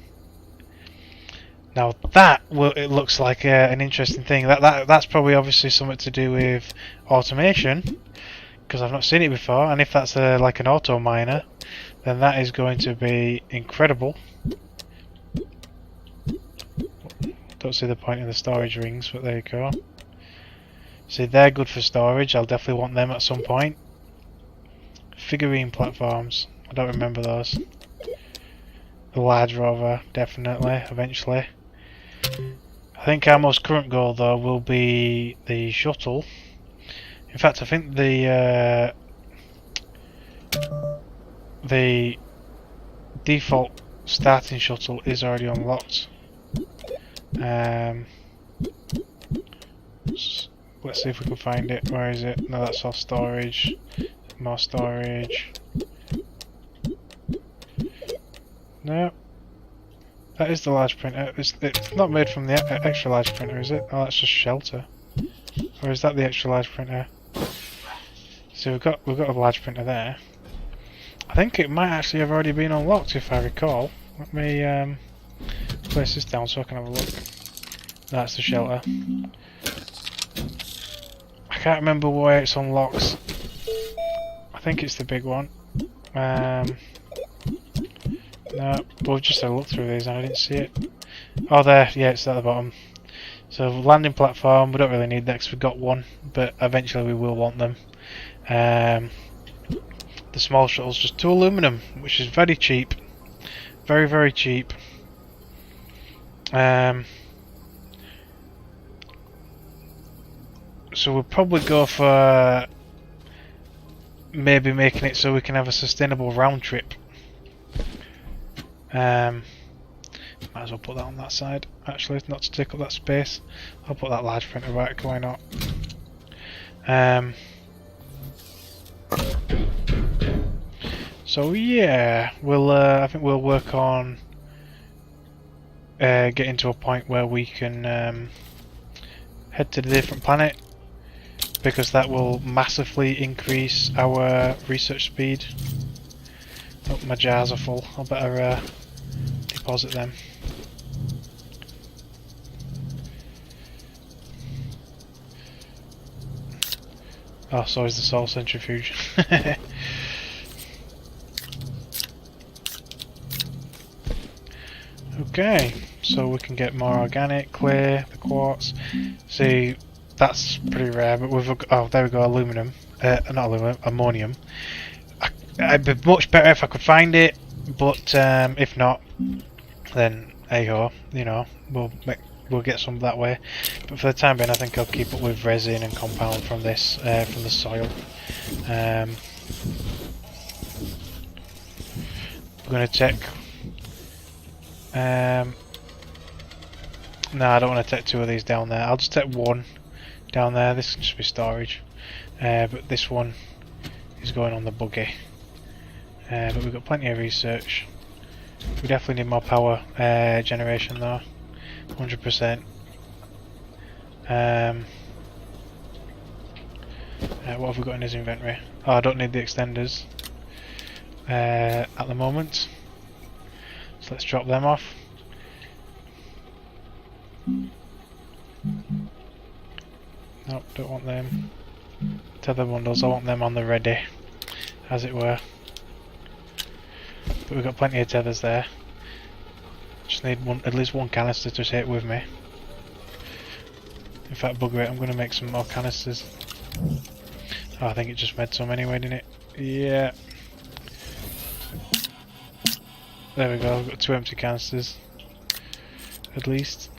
Now that it looks like an interesting thing. That's probably obviously something to do with automation, because I've not seen it before. And if that's like an auto miner, then that is going to be incredible. Don't see the point in the storage rings, but there you go. See, they're good for storage. I'll definitely want them at some point. Figurine platforms. I don't remember those. The large rover, definitely, eventually. I think our most current goal, though, will be the shuttle. In fact, I think the default starting shuttle is already unlocked. Let's see if we can find it. Where is it? No, that's all storage. More storage. No. That is the large printer. It's not made from the extra large printer, is it? Oh, that's just shelter. Or is that the extra large printer? So we've got a large printer there. I think it might actually have already been unlocked, if I recall. Let me place this down so I can have a look. That's the shelter. I can't remember where it's unlocked. I think it's the big one. No, but we've just had a look through these and I didn't see it. Oh, there, yeah, it's at the bottom. So landing platform, we don't really need that because we've got one, but eventually we will want them. The small shuttle's just 2 aluminum, which is very cheap. Very, very cheap. So we'll probably go for maybe making it so we can have a sustainable round trip. Might as well put that on that side, actually, not to take up that space. I'll put that large printer back, why not? So yeah, we'll I think we'll work on getting to a point where we can head to the different planet, because that will massively increase our research speed. Oh, my jars are full. I better deposit them. Oh, so is the soul centrifuge. Okay, so we can get more organic, clear, the quartz. See, that's pretty rare, but we've... oh, there we go, aluminum. Not aluminum, ammonium. It'd be much better if I could find it, but if not, then hey-ho, you know, we'll get some that way. But for the time being, I think I'll keep it with resin and compound from this, from the soil. We're going to check... no, I don't want to take two of these down there. I'll just take one down there. This can just be storage. But this one is going on the buggy. But we've got plenty of research. We definitely need more power generation though. 100%. What have we got in his inventory? Oh, I don't need the extenders at the moment. So let's drop them off. Nope, don't want them. Tether bundles, I want them on the ready, as it were. But we've got plenty of tethers there. Just need at least one canister to take with me. In fact, bugger it, I'm going to make some more canisters. Oh, I think it just made some anyway, didn't it? Yeah. There we go, I've got 2 empty canisters. At least.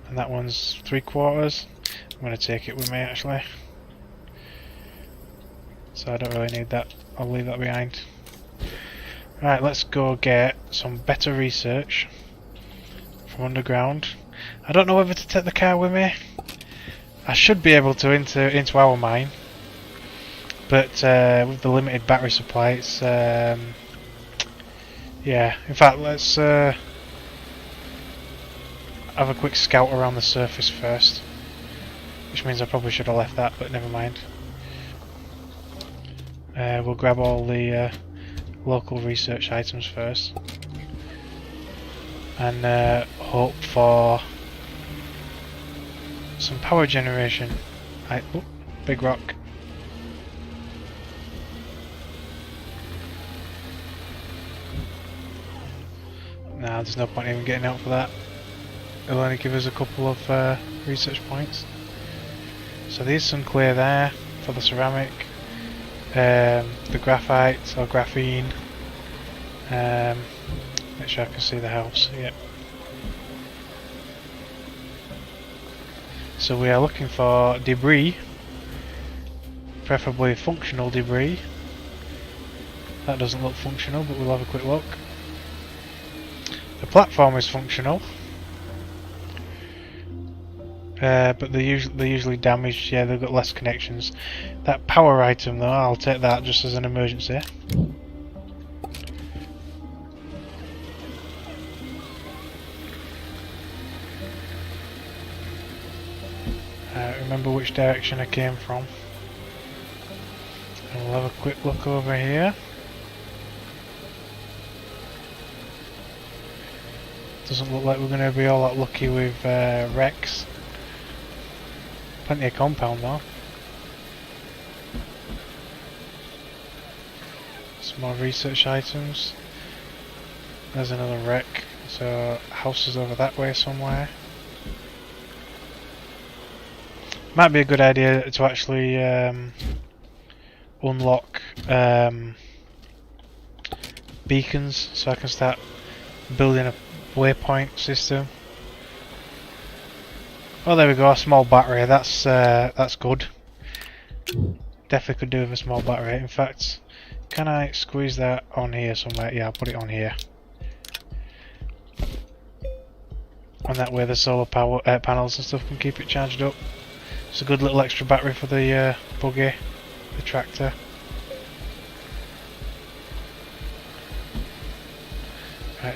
And that one's 3/4. I'm going to take it with me actually. So I don't really need that, I'll leave that behind. Right, let's go get some better research from underground. I don't know whether to take the car with me. I should be able to into our mine. But with the limited battery supply, it's yeah. In fact, let's have a quick scout around the surface first, which means I probably should have left that, but never mind. We'll grab all the local research items first, and hope for some power generation. Oh, big rock. Nah, there's no point even getting out for that. It'll only give us a couple of research points. So there's some clear there for the ceramic. The graphite or graphene. Make sure I can see the house. Yep. So we are looking for debris, preferably functional debris. That doesn't look functional, but we'll have a quick look. The platform is functional, but they're usually damaged. Yeah, they've got less connections. That power item though, I'll take that just as an emergency. Remember which direction I came from. And we'll have a quick look over here. Doesn't look like we're going to be all that lucky with Rex. Plenty of compound though. Some more research items. There's another wreck. So house is over that way somewhere. Might be a good idea to actually unlock beacons so I can start building a waypoint system. Oh, there we go, a small battery. That's good. Definitely could do with a small battery. In fact, can I squeeze that on here somewhere? Yeah, I'll put it on here. And that way the solar power panels and stuff can keep it charged up. It's a good little extra battery for the buggy, the tractor.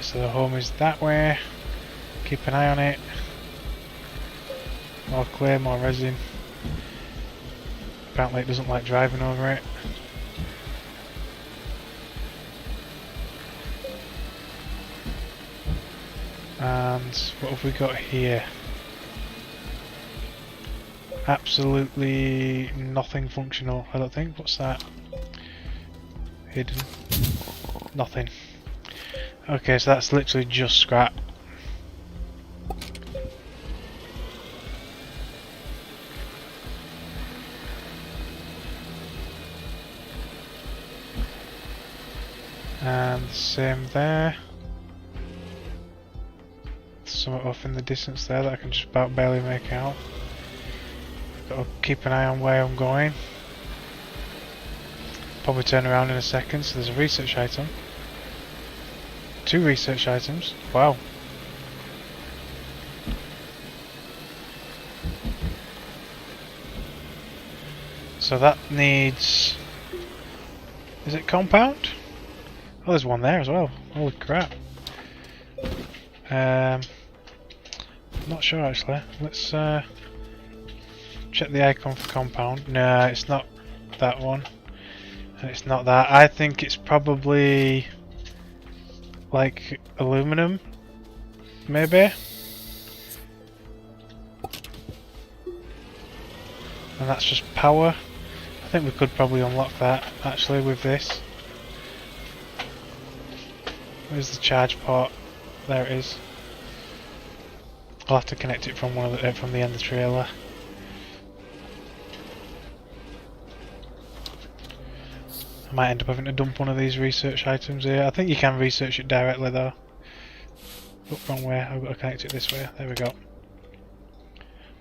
Right, so the home is that way. Keep an eye on it. More clay, more resin. Apparently it doesn't like driving over it. And what have we got here? Absolutely nothing functional, I don't think. What's that? Hidden. Nothing. Okay, so that's literally just scrap. And the same there. Something off in the distance there that I can just about barely make out. Gotta keep an eye on where I'm going. Probably turn around in a second. So there's a research item. 2 research items. Wow. So that needs... Is it compound? Oh, there's one there as well. Holy crap. Not sure actually. Let's check the icon for compound. No, it's not that one. And it's not that. I think it's probably like aluminum, maybe. And that's just power. I think we could probably unlock that actually with this. Where's the charge port? There it is. I'll have to connect it from one of the from the end of the trailer. I might end up having to dump one of these research items here. I think you can research it directly though. Oh, wrong way. I've got to connect it this way. There we go.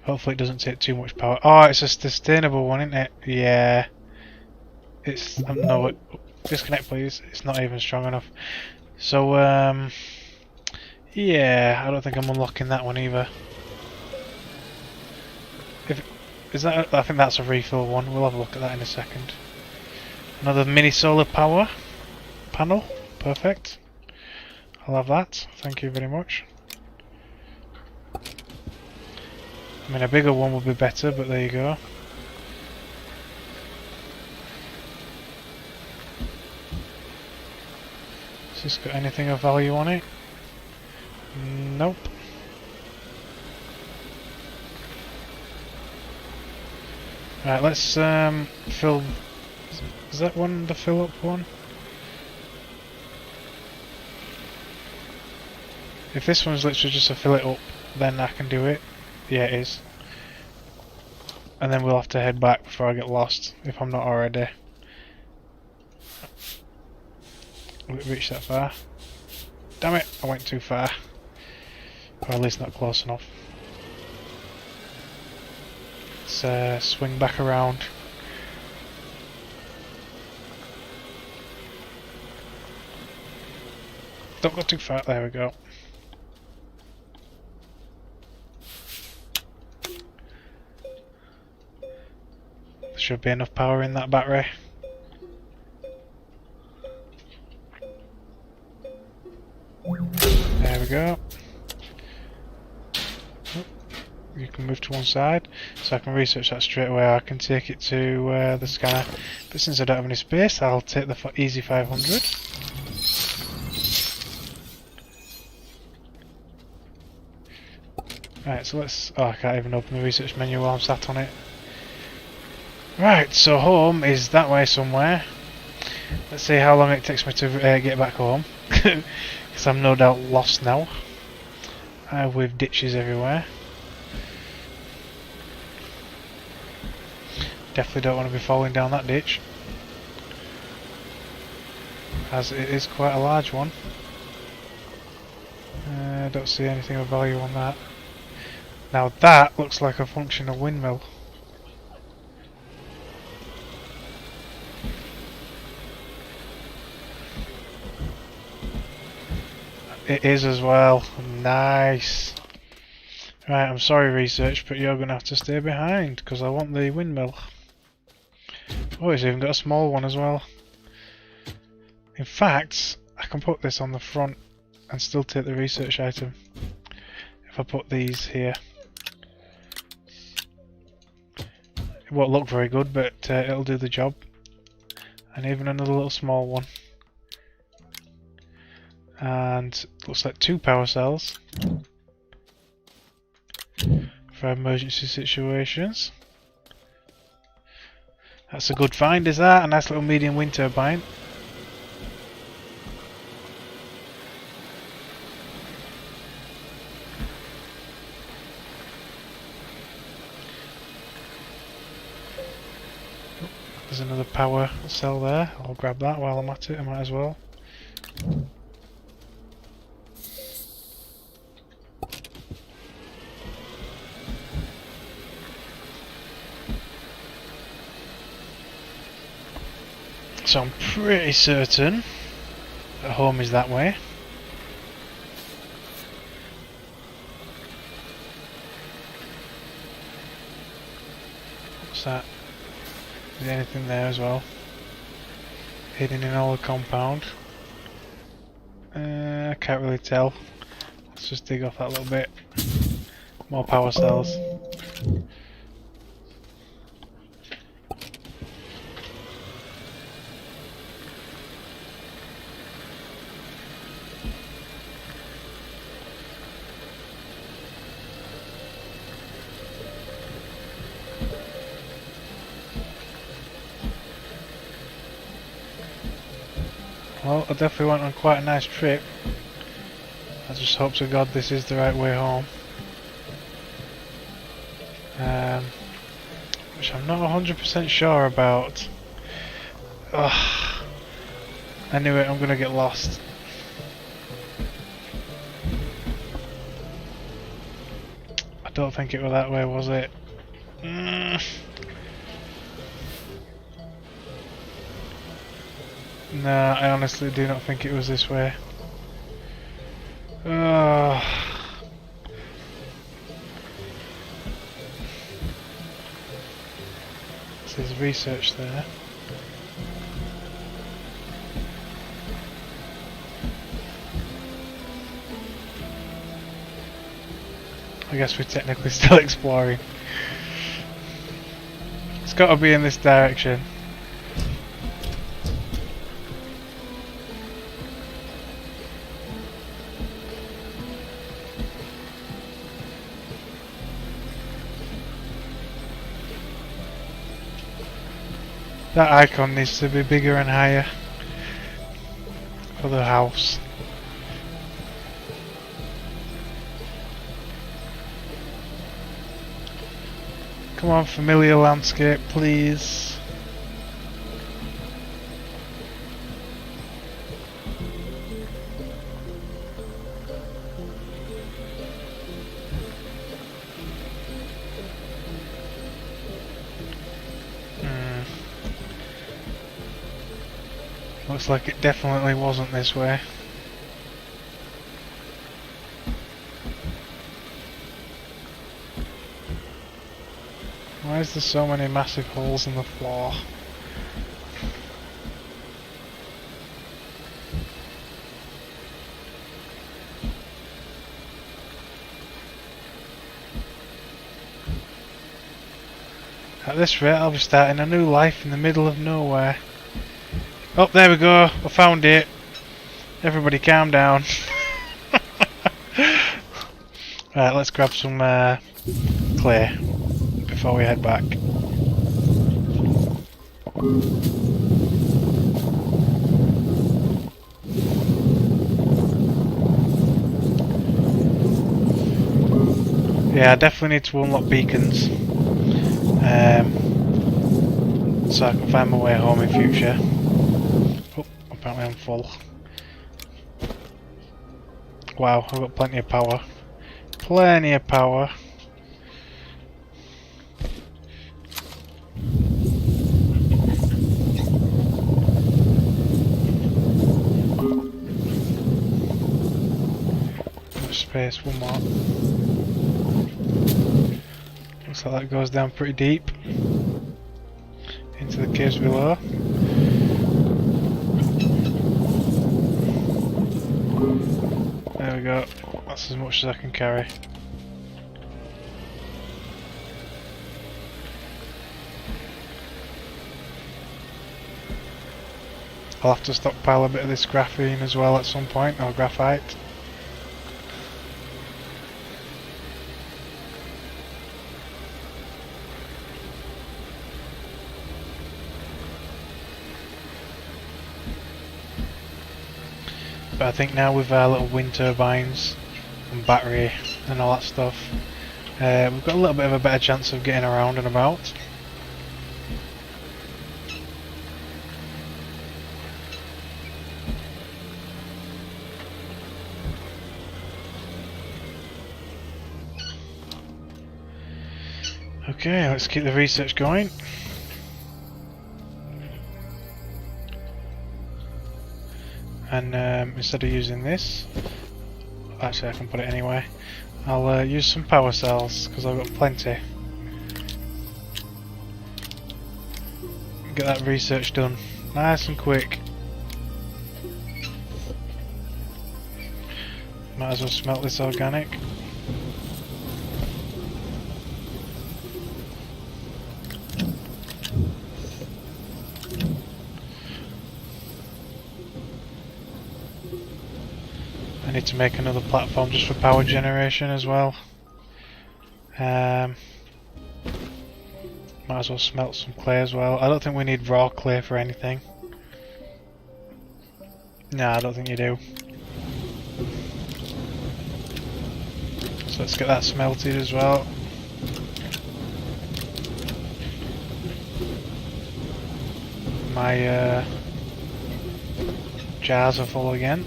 Hopefully it doesn't take too much power. Oh, it's a sustainable one, isn't it? Yeah. It's no. Disconnect, please. It's not even strong enough. So yeah, I don't think I'm unlocking that one either. Is that? I think that's a refill one. We'll have a look at that in a second. Another mini solar power panel. Perfect. I'll have that. Thank you very much. I mean, a bigger one would be better, but there you go. Has this got anything of value on it? Nope. Right, let's fill. Is that one the fill up one? If this one's literally just a fill it up, then I can do it. Yeah, it is. And then we'll have to head back before I get lost, if I'm not already. Will it reach that far? Damn it, I went too far. Or at least not close enough. Let's swing back around. Don't go too far, there we go. There should be enough power in that battery. There we go. Oh, you can move to one side, so I can research that straight away. I can take it to the scanner, but since I don't have any space, I'll take the easy 500. Right, so let's... Oh, I can't even open the research menu while I'm sat on it. Right, so home is that way somewhere. Let's see how long it takes me to get back home. Because I'm no doubt lost now. With ditches everywhere. Definitely don't want to be falling down that ditch. As it is quite a large one. I don't see anything of value on that. Now that looks like a functional windmill. It is as well. Nice. Right, I'm sorry research, but you're going to have to stay behind because I want the windmill. Oh, it's even got a small one as well. In fact, I can put this on the front and still take the research item. If I put these here, it won't look very good, but it'll do the job. And even another little small one. And looks like 2 power cells for emergency situations. That's a good find, is that? A nice little medium wind turbine. There's another power cell there. I'll grab that while I'm at it, I might as well. So I'm pretty certain that home is that way. What's that? Is there anything there as well? Hidden in all the compound. I can't really tell. Let's just dig off that little bit. More power cells. Well, I definitely went on quite a nice trip. I just hope to God this is the right way home. Which I'm not 100% sure about. Ugh. I knew it, I'm gonna get lost. I don't think it was that way, was it? Nah, I honestly do not think it was this way. There's research there. I guess we're technically still exploring. It's got to be in this direction. That icon needs to be bigger and higher for the house. Come on, familiar landscape, please. Looks like it definitely wasn't this way. Why is there so many massive holes in the floor? At this rate, I'll be starting a new life in the middle of nowhere. Oh, there we go. I found it. Everybody calm down. Right, let's grab some clay before we head back. Yeah, I definitely need to unlock beacons. So I can find my way home in future. Oh, apparently I'm full. Wow, I've got plenty of power. Plenty of power. Space, one more. Looks like that goes down pretty deep into the caves below. we go. That's as much as I can carry. I'll have to stockpile a bit of this graphene as well at some point, or graphite. But I think now with our little wind turbines and battery and all that stuff, we've got a little bit of a better chance of getting around and about. Okay, let's keep the research going. And instead of using this, actually I can put it anyway, I'll use some power cells because I've got plenty. Get that research done nice and quick. Might as well smelt this organic. I need to make another platform just for power generation as well. Might as well smelt some clay as well. I don't think we need raw clay for anything. No, I don't think you do. So let's get that smelted as well. My jars are full again.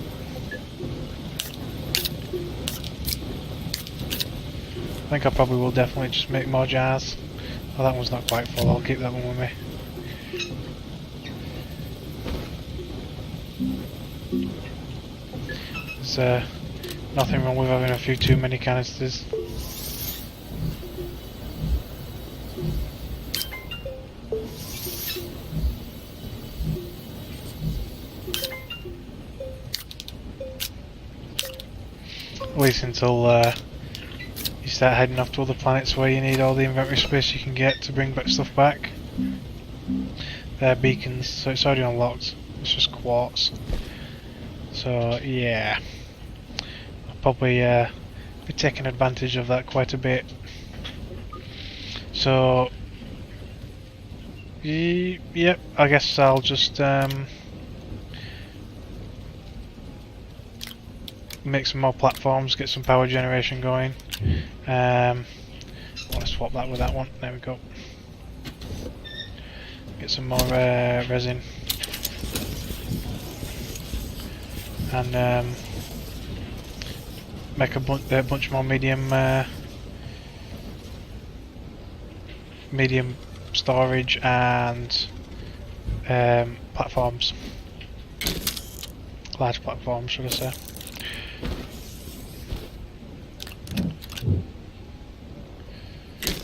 I think I probably will definitely just make more jars. Oh, that one's not quite full, I'll keep that one with me. There's nothing wrong with having a few too many canisters. At least until you start heading off to other planets where you need all the inventory space you can get to bring back stuff back. They're beacons, so it's already unlocked. It's just quartz. So yeah, I'll probably be taking advantage of that quite a bit. So yep, I guess I'll just make some more platforms, get some power generation going. Let's swap that with that one. There we go. Get some more resin, and make a bunch more medium storage and platforms, large platforms, should I say.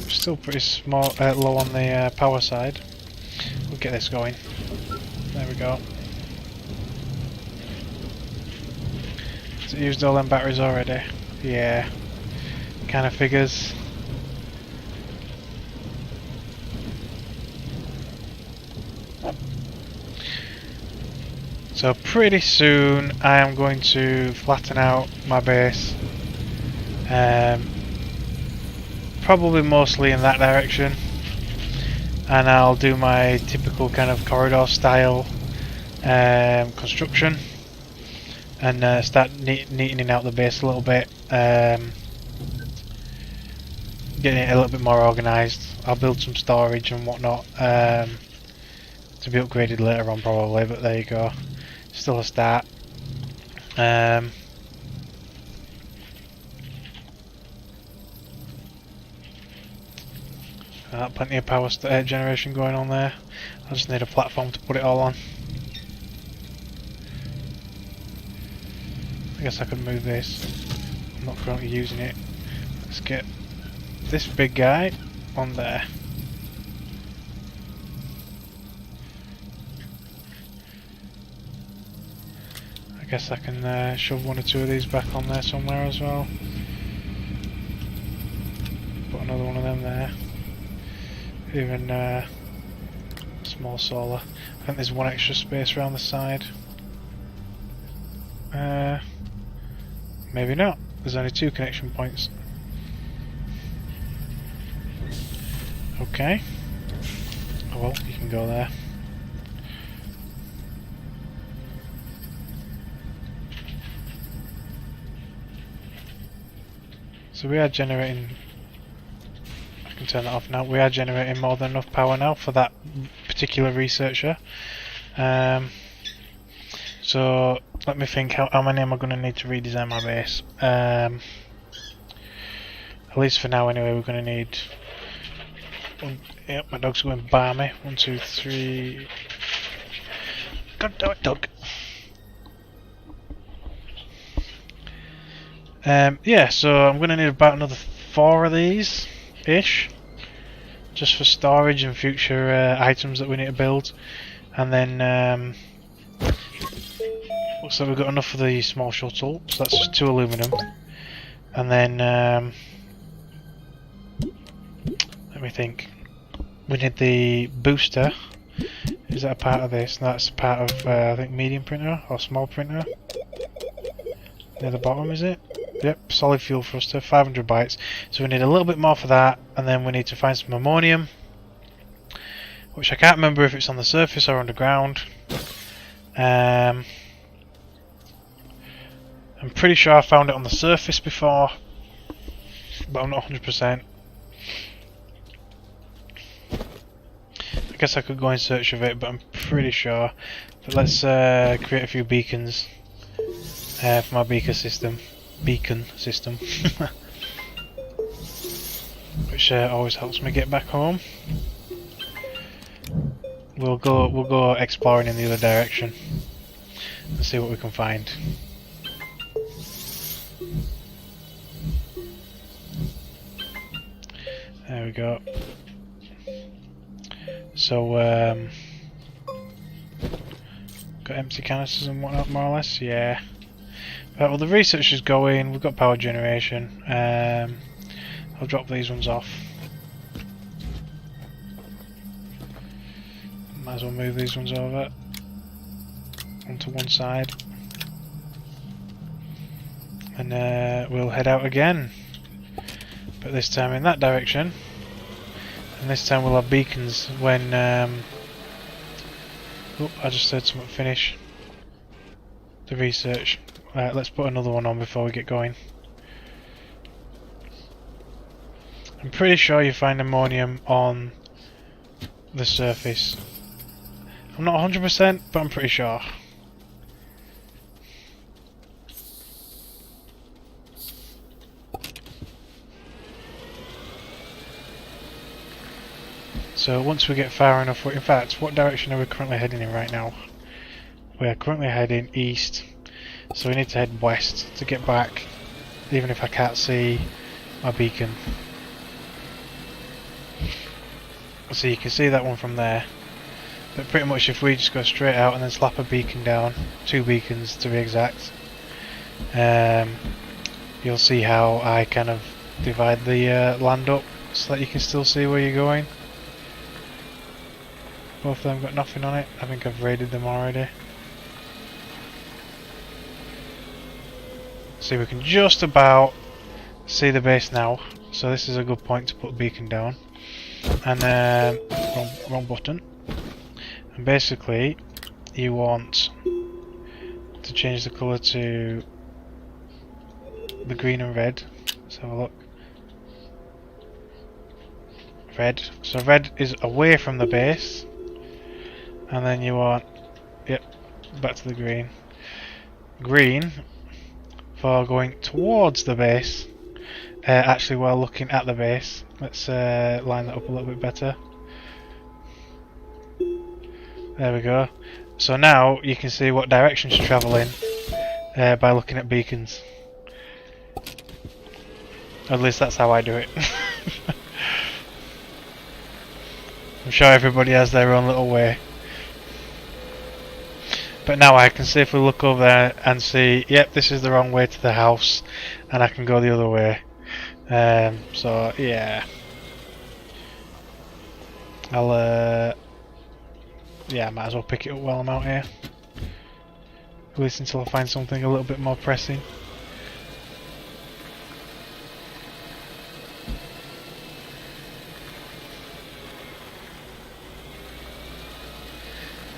Still pretty small, low on the power side. We'll get this going. There we go. Has it used all them batteries already? Yeah. Kind of figures. So pretty soon I am going to flatten out my base. Probably mostly in that direction, and I'll do my typical kind of corridor style construction and start neatening out the base a little bit, getting it a little bit more organised. I'll build some storage and whatnot to be upgraded later on probably, but there you go, still a start. Plenty of power generation going on there. I just need a platform to put it all on. I guess I could move this. I'm not currently using it. Let's get this big guy on there. I guess I can shove one or two of these back on there somewhere as well. Put another one of them there. Even small solar. I think there's one extra space around the side. Maybe not. There's only 2 connection points. Okay. Oh well, you can go there. So we are generating... I can turn that off now. We are generating more than enough power now for that particular researcher. So let me think, how many am I going to need to redesign my base? At least for now anyway, we're going to need... Yep, my dog's going balmy. 1, 2, 3... God damn it, dog! Yeah, so I'm going to need about another 4 of these ish, just for storage and future items that we need to build. And then looks like we've got enough for the small shuttle, so that's just 2 aluminum. And then let me think, we need the booster. Is that a part of this? That's part of I think medium printer or small printer. Near the bottom, is it? Yep, solid fuel thruster, 500 bytes. So we need a little bit more for that, and then we need to find some ammonium, which I can't remember if it's on the surface or underground. I'm pretty sure I found it on the surface before, but I'm not 100%. I guess I could go in search of it, but I'm pretty sure. But let's create a few beacons for my beacon system. Which always helps me get back home. We'll go exploring in the other direction and see what we can find. There we go. So got empty canisters and whatnot, more or less. Yeah. Well, the research is going. We've got power generation. I'll drop these ones off. Might as well move these ones over onto one side, and we'll head out again. But this time in that direction, and this time we'll have beacons when. Oh, I just heard someone finish the research. Let's put another one on before we get going. I'm pretty sure you find ammonium on the surface. I'm not 100%, but I'm pretty sure. So once we get far enough, in fact, what direction are we currently heading in right now? We are currently heading east. So we need to head west to get back, even if I can't see my beacon. So you can see that one from there. But pretty much if we just go straight out and then slap a beacon down, 2 beacons to be exact, you'll see how I kind of divide the land up so that you can still see where you're going. Both of them got nothing on it. I think I've raided them already. See, we can just about see the base now, so this is a good point to put a beacon down. And wrong button. And basically, you want to change the colour to the green and red. Let's have a look. Red. So red is away from the base, and then you want, yep, back to the green. Green for going towards the base, actually while looking at the base. Let's line that up a little bit better. There we go. So now you can see what direction to travel in by looking at beacons. At least that's how I do it. I'm sure everybody has their own little way. But now I can safely look over there and see, yep, this is the wrong way to the house, and I can go the other way. So yeah, yeah, I might as well pick it up while I'm out here. At least until I find something a little bit more pressing.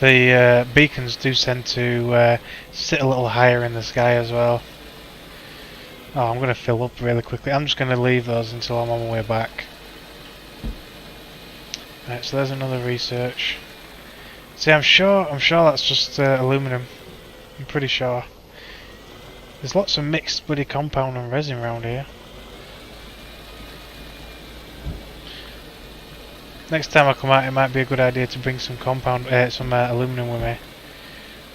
The beacons do tend to sit a little higher in the sky as well. Oh, I'm going to fill up really quickly. I'm just going to leave those until I'm on my way back. Right, so there's another research. See, I'm sure that's just aluminum. I'm pretty sure. There's lots of mixed bloody compound and resin around here. Next time I come out, it might be a good idea to bring some aluminum with me,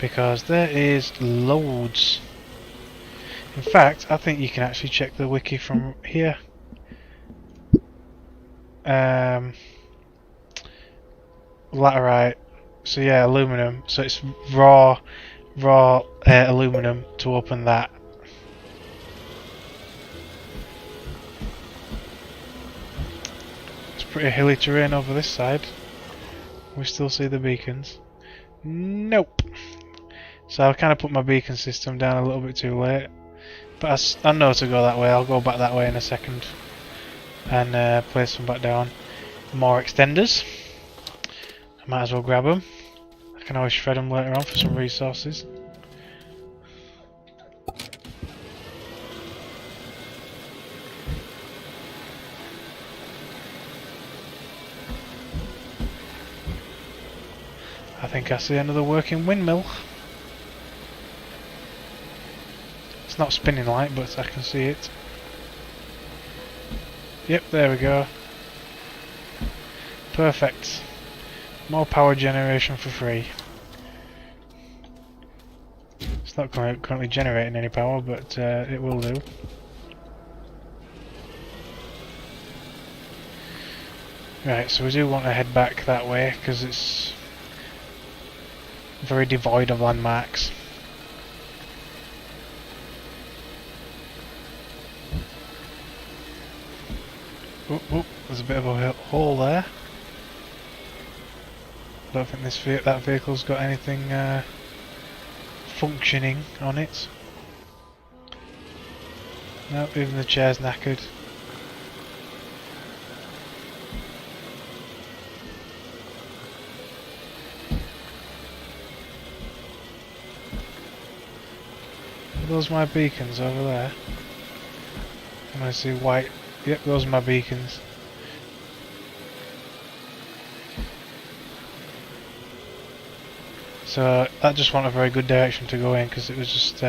because there is loads. In fact, I think you can actually check the wiki from here. Laterite. So yeah, aluminum. So it's raw aluminum to open that. It's pretty hilly terrain over this side. We still see the beacons. Nope. So I kind of put my beacon system down a little bit too late. But I know to go that way. I'll go back that way in a second and place them back down. More extenders. I might as well grab them. I can always shred them later on for some resources. I think I see another working windmill. It's not spinning light, but I can see it. Yep, there we go. Perfect. More power generation for free. It's not currently generating any power, but it will do. Right, so we do want to head back that way because it's very devoid of landmarks. Oh, there's a bit of a hole there. I don't think that vehicle's got anything functioning on it. Nope, even the chair's knackered. Are those my beacons over there? And I see white. Yep, those are my beacons. So that just wasn't a very good direction to go in because it was just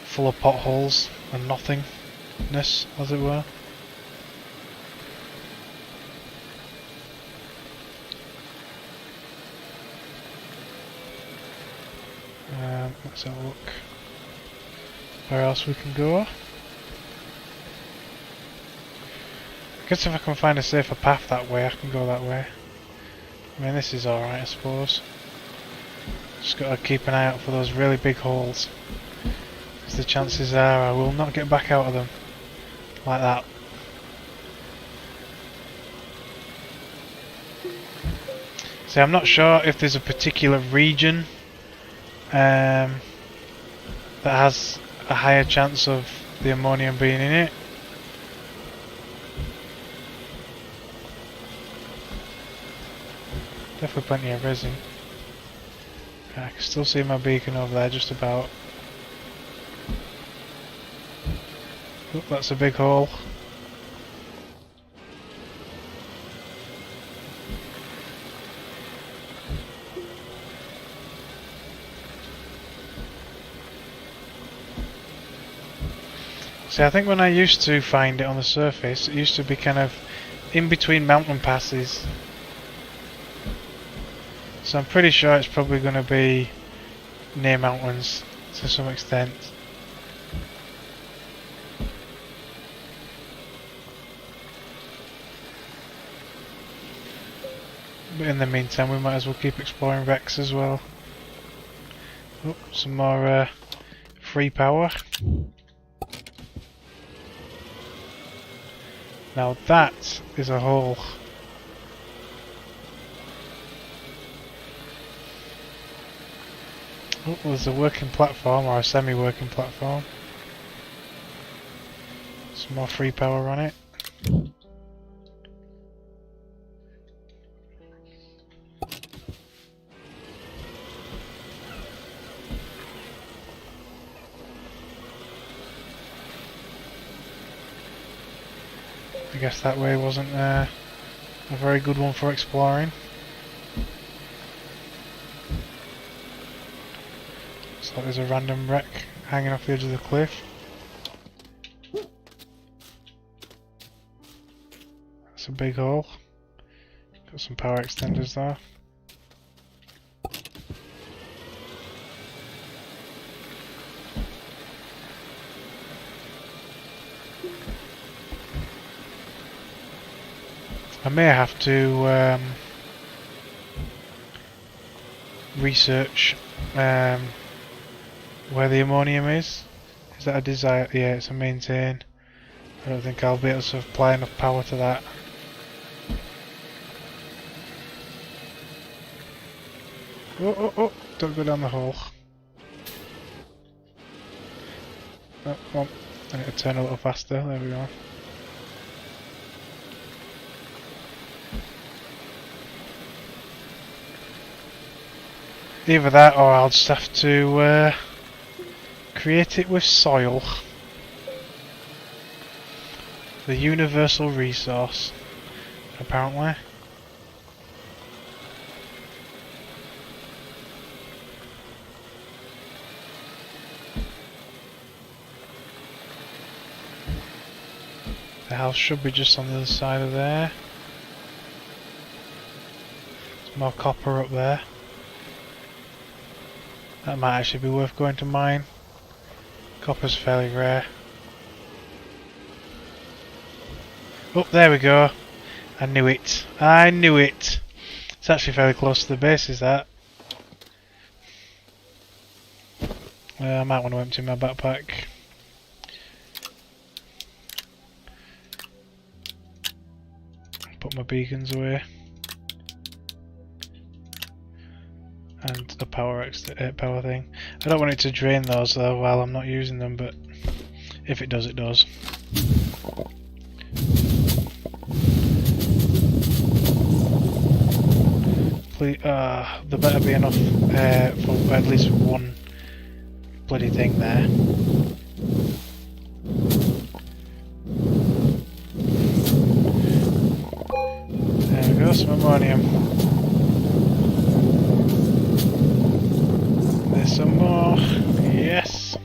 full of potholes and nothingness, as it were. Let's have a look. Where else we can go? I guess if I can find a safer path that way, I can go that way. I mean, this is alright, I suppose. Just gotta keep an eye out for those really big holes, because the chances are I will not get back out of them like that. See, I'm not sure if there's a particular region that has a higher chance of the ammonium being in it. Definitely plenty of resin. I can still see my beacon over there just about. Oh, that's a big hole. See, I think when I used to find it on the surface, it used to be kind of in between mountain passes. So I'm pretty sure it's probably going to be near mountains to some extent. But in the meantime, we might as well keep exploring wrecks as well. Oh, some more free power. Now that is a hole. Oh, there's a working platform, or a semi-working platform. Some more free power on it. I guess that way wasn't a very good one for exploring. So there's a random wreck hanging off the edge of the cliff. That's a big hole. Got some power extenders there. I may have to research where the ammonium is. Is that a desire? Yeah, it's a maintain. I don't think I'll be able to apply enough power to that. Oh, oh, oh! Don't go down the hole. Oh, come on. I need to turn a little faster. There we go. Either that, or I'll just have to create it with soil. The universal resource, apparently. The house should be just on the other side of there. There's more copper up there. That might actually be worth going to mine. Copper's fairly rare. Oh, there we go. I knew it. I knew it. It's actually fairly close to the base, is that? I might want to empty my backpack. Put my beacons away. And the power thing. I don't want it to drain those though while I'm not using them, but if it does, it does. Please, there better be enough for at least one bloody thing there. There we go, some ammonium. There's some more. Yes.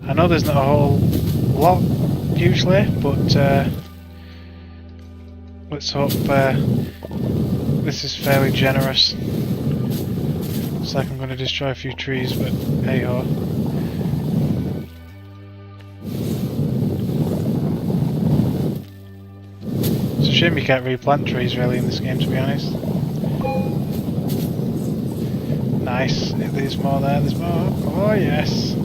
I know there's not a whole lot usually, but let's hope this is fairly generous. Looks like I'm going to destroy a few trees, but hey ho. It's a shame you can't replant trees really in this game, to be honest. Nice. There's more there. There's more. Oh yes.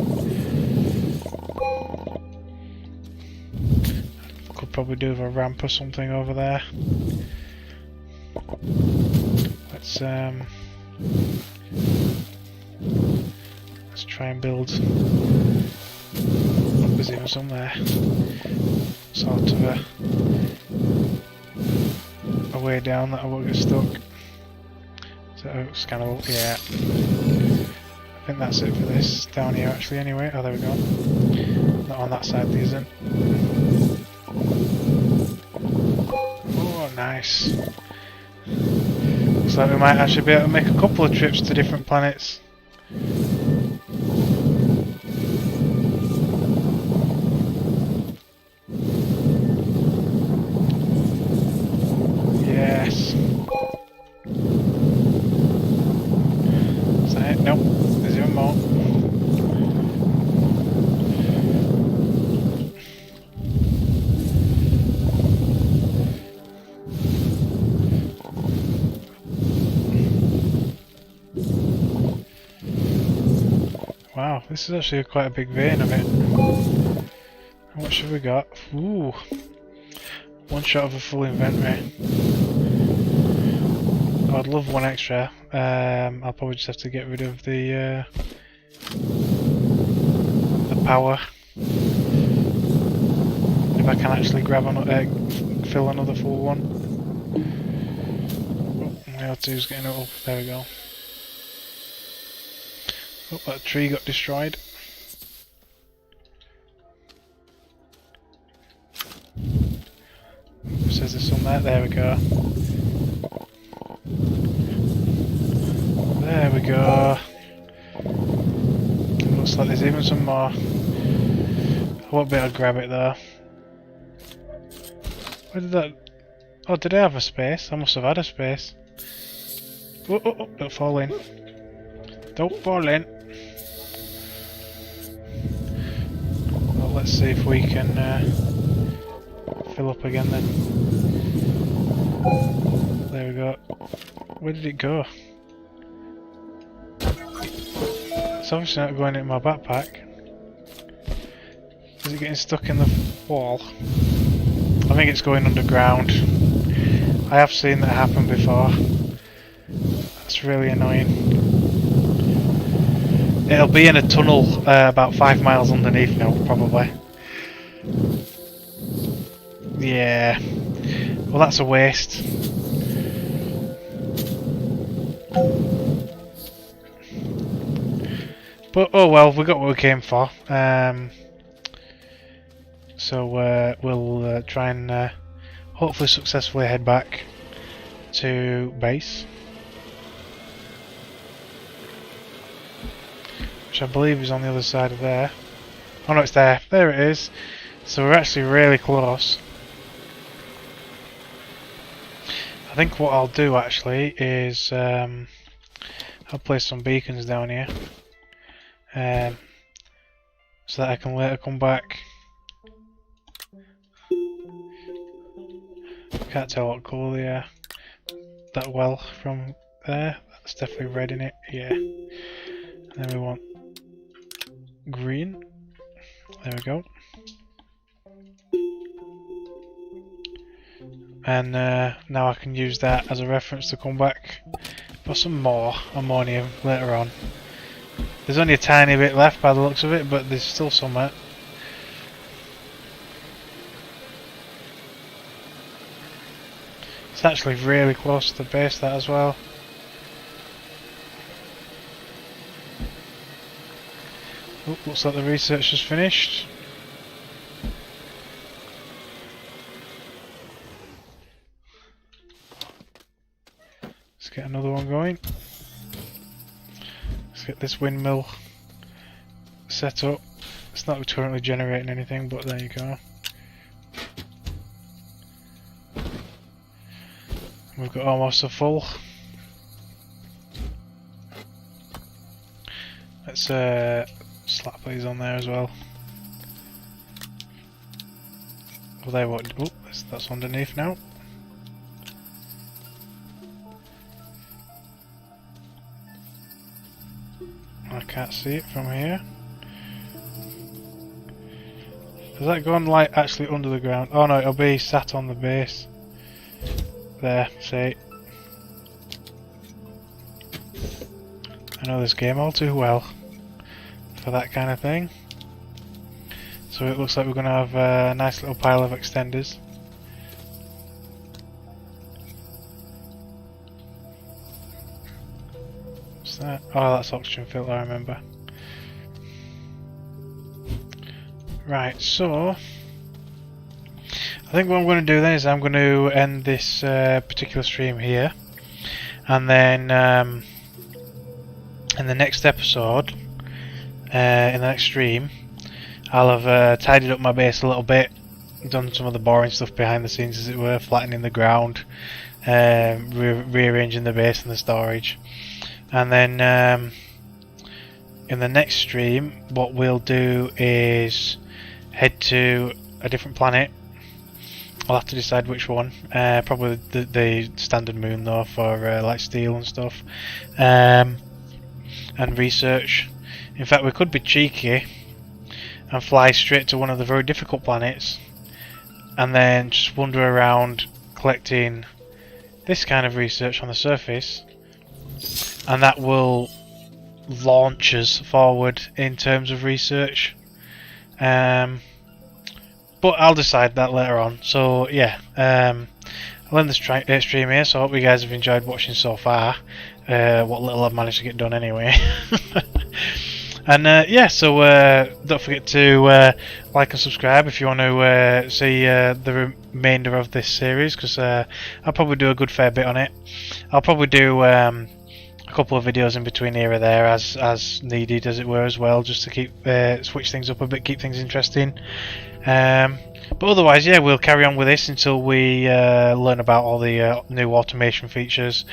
Could probably do with a ramp or something over there. Let's try and build. Oh, there's even some there. Sort of a way down that I won't get stuck. So it's kind of, yeah. I think that's it for this. Down here actually anyway. Oh, there we go. Not on that side, there isn't. Oh, nice. Looks like we might actually be able to make a couple of trips to different planets. Yes. Is that it? Nope. There's even more. Wow, this is actually quite a big vein of it. What should we got? Ooh, one shot of a full inventory. I'd love one extra. I'll probably just have to get rid of the power. If I can actually grab another, fill another full one. Oh, my L2's getting it up. There we go. Oh, that tree got destroyed. Says there's some there. There we go. There we go. It looks like there's even some more. I won't be able to grab it though. Where did that... Oh, did I have a space? I must have had a space. Oh, oh, oh, don't fall in. Don't fall in. Well, let's see if we can fill up again then. There we go. Where did it go? It's obviously not going in my backpack. Is it getting stuck in the wall? I think it's going underground. I have seen that happen before. That's really annoying. It'll be in a tunnel about 5 miles underneath now, probably. Yeah. Well, that's a waste. But oh well, we got what we came for. So we'll try and hopefully successfully head back to base, which I believe is on the other side of there. Oh no, it's there. There it is. So we're actually really close. I think what I'll do actually is I'll place some beacons down here, so that I can later come back. Can't tell what colour they are that well from there. That's definitely red in it, yeah. And then we want green. There we go. And now I can use that as a reference to come back for some more ammonium later on. There's only a tiny bit left by the looks of it, but there's still some there. It's actually really close to the base, that as well. Oh, looks like the research is finished. Let's get another one going. Let's get this windmill set up. It's not currently generating anything, but there you go. We've got almost a full. Let's slap these on there as well. Well, they won't. Oh, that's underneath now. I can't see it from here. Has that gone like actually under the ground? Oh no, it'll be sat on the base. There, see. I know this game all too well for that kind of thing. So it looks like we're going to have a nice little pile of extenders. What's that? Oh, that's oxygen filter, I remember. Right, so I think what I'm going to do then is I'm going to end this particular stream here, and then in the next episode, in the next stream, I'll have tidied up my base a little bit, done some of the boring stuff behind the scenes as it were, flattening the ground, rearranging the base and the storage, and then in the next stream what we'll do is head to a different planet. I'll have to decide which one. Probably the standard moon though, for like steel and stuff, and research In fact, we could be cheeky and fly straight to one of the very difficult planets and then just wander around collecting this kind of research on the surface, and that will launch us forward in terms of research. But I'll decide that later on. So yeah, I'll end the stream here, so I hope you guys have enjoyed watching so far. What little I've managed to get done anyway. And yeah, so don't forget to like and subscribe if you want to see the remainder of this series, because I'll probably do a good fair bit on it. I'll probably do a couple of videos in between here or there as needed, as it were, as well, just to keep switch things up a bit, keep things interesting. But otherwise, yeah, we'll carry on with this until we learn about all the new automation features.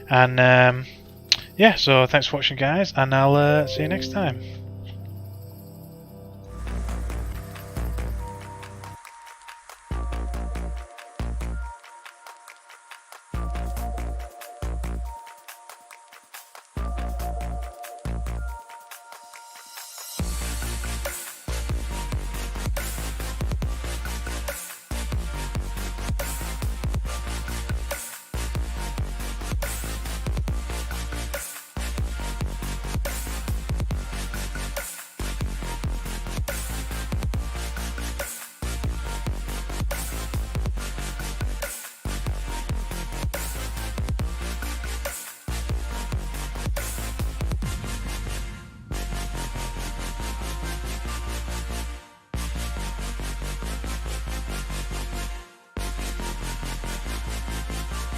And yeah, so thanks for watching, guys, and I'll see you next time.